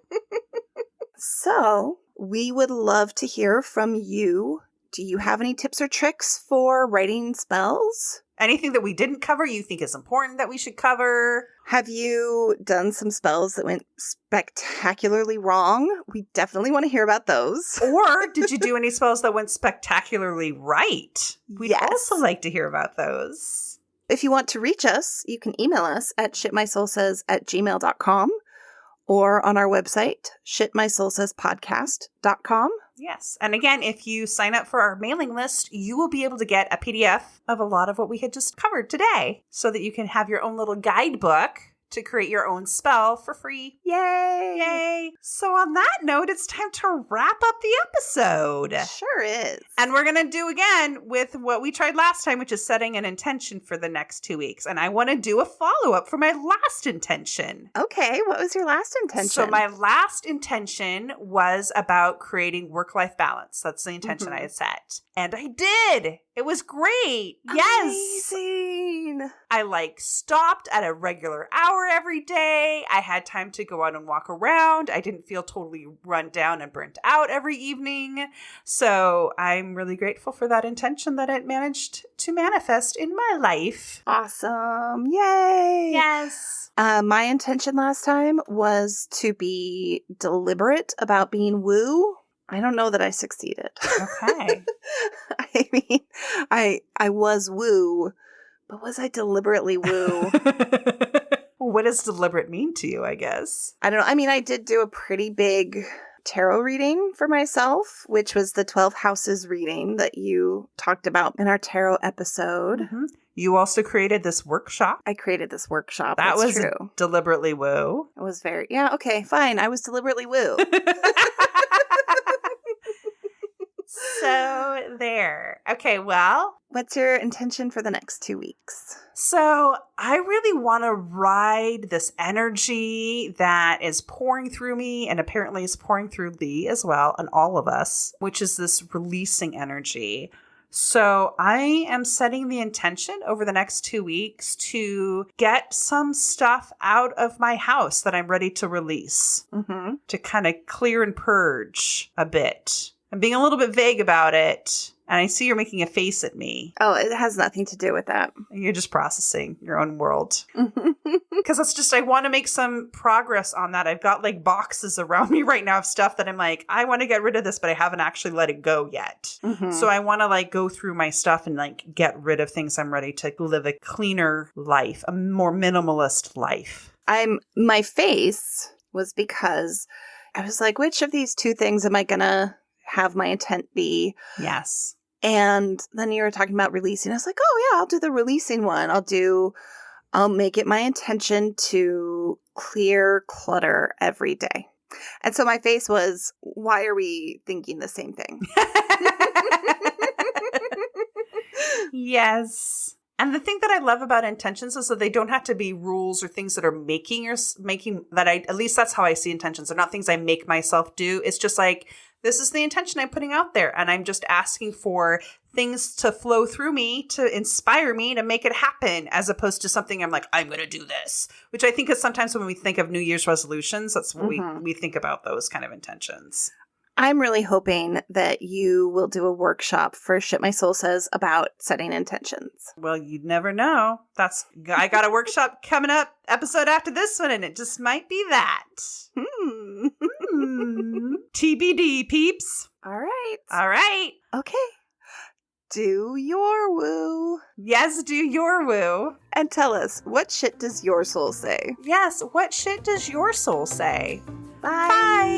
S2: So we would love to hear from you. Do you have any tips or tricks for writing spells?
S1: Anything that we didn't cover you think is important that we should cover?
S2: Have you done some spells that went spectacularly wrong? We definitely want to hear about those.
S1: Or did you do any spells that went spectacularly right? We'd also like to hear about those.
S2: If you want to reach us, you can email us at shitmysoulsays@gmail.com or on our website, shitmysoulsayspodcast.com.
S1: Yes. And again, if you sign up for our mailing list, you will be able to get a PDF of a lot of what we had just covered today so that you can have your own little guidebook to create your own spell for free.
S2: Yay!
S1: Yay! So on that note, it's time to wrap up the episode.
S2: Sure is.
S1: And we're going to do again with what we tried last time, which is setting an intention for the next 2 weeks. And I want to do a follow-up for my last intention.
S2: Okay, what was your last intention?
S1: So my last intention was about creating work-life balance. That's the intention I had set. And I did! It was great. Yes.
S2: Amazing.
S1: I stopped at a regular hour every day. I had time to go out and walk around. I didn't feel totally run down and burnt out every evening. So I'm really grateful for that intention that it managed to manifest in my life.
S2: Awesome. Yay.
S1: Yes.
S2: My intention last time was to be deliberate about being woo. I don't know that I succeeded.
S1: Okay.
S2: I mean, I was woo, but was I deliberately woo?
S1: What does deliberate mean to you, I guess?
S2: I don't know. I mean, I did do a pretty big tarot reading for myself, which was the 12 houses reading that you talked about in our tarot episode.
S1: Mm-hmm. You also created this workshop.
S2: I created this workshop.
S1: That
S2: That's
S1: was
S2: true.
S1: Deliberately woo.
S2: It was very, yeah, okay, fine. I was deliberately woo.
S1: So there. Okay, well.
S2: What's your intention for the next 2 weeks?
S1: So I really want to ride this energy that is pouring through me and apparently is pouring through Lee as well and all of us, which is this releasing energy. So I am setting the intention over the next 2 weeks to get some stuff out of my house that I'm ready to release, to kind of clear and purge a bit. I'm being a little bit vague about it, and I see you're making a face at me.
S2: Oh, it has nothing to do with that.
S1: You're just processing your own world. Because it's just, I want to make some progress on that. I've got boxes around me right now of stuff that I'm I want to get rid of this, but I haven't actually let it go yet. So I want to go through my stuff and get rid of things. I'm ready to live a cleaner life, a more minimalist life.
S2: My face was because I was which of these two things am I going to have my intent be?
S1: Yes.
S2: And then you were talking about releasing. I was like, oh yeah, I'll do the releasing one. I'll make it my intention to clear clutter every day. And so my face was, why are we thinking the same thing?
S1: Yes. And the thing that I love about intentions is that they don't have to be rules or things that are making that at least that's how I see intentions. They're not things I make myself do. It's just this is the intention I'm putting out there. And I'm just asking for things to flow through me to inspire me to make it happen, as opposed to something I'm I'm going to do this, which I think is sometimes when we think of New Year's resolutions, that's what we think about those kind of intentions.
S2: I'm really hoping that you will do a workshop for Shit My Soul Says about setting intentions.
S1: Well, you'd never know. I got a workshop coming up episode after this one, and it just might be that. TBD, peeps.
S2: All right.
S1: All right.
S2: Okay. Do your woo.
S1: Yes, do your woo.
S2: And tell us, what shit does your soul say?
S1: Yes, what shit does your soul say?
S2: Bye.
S1: Bye.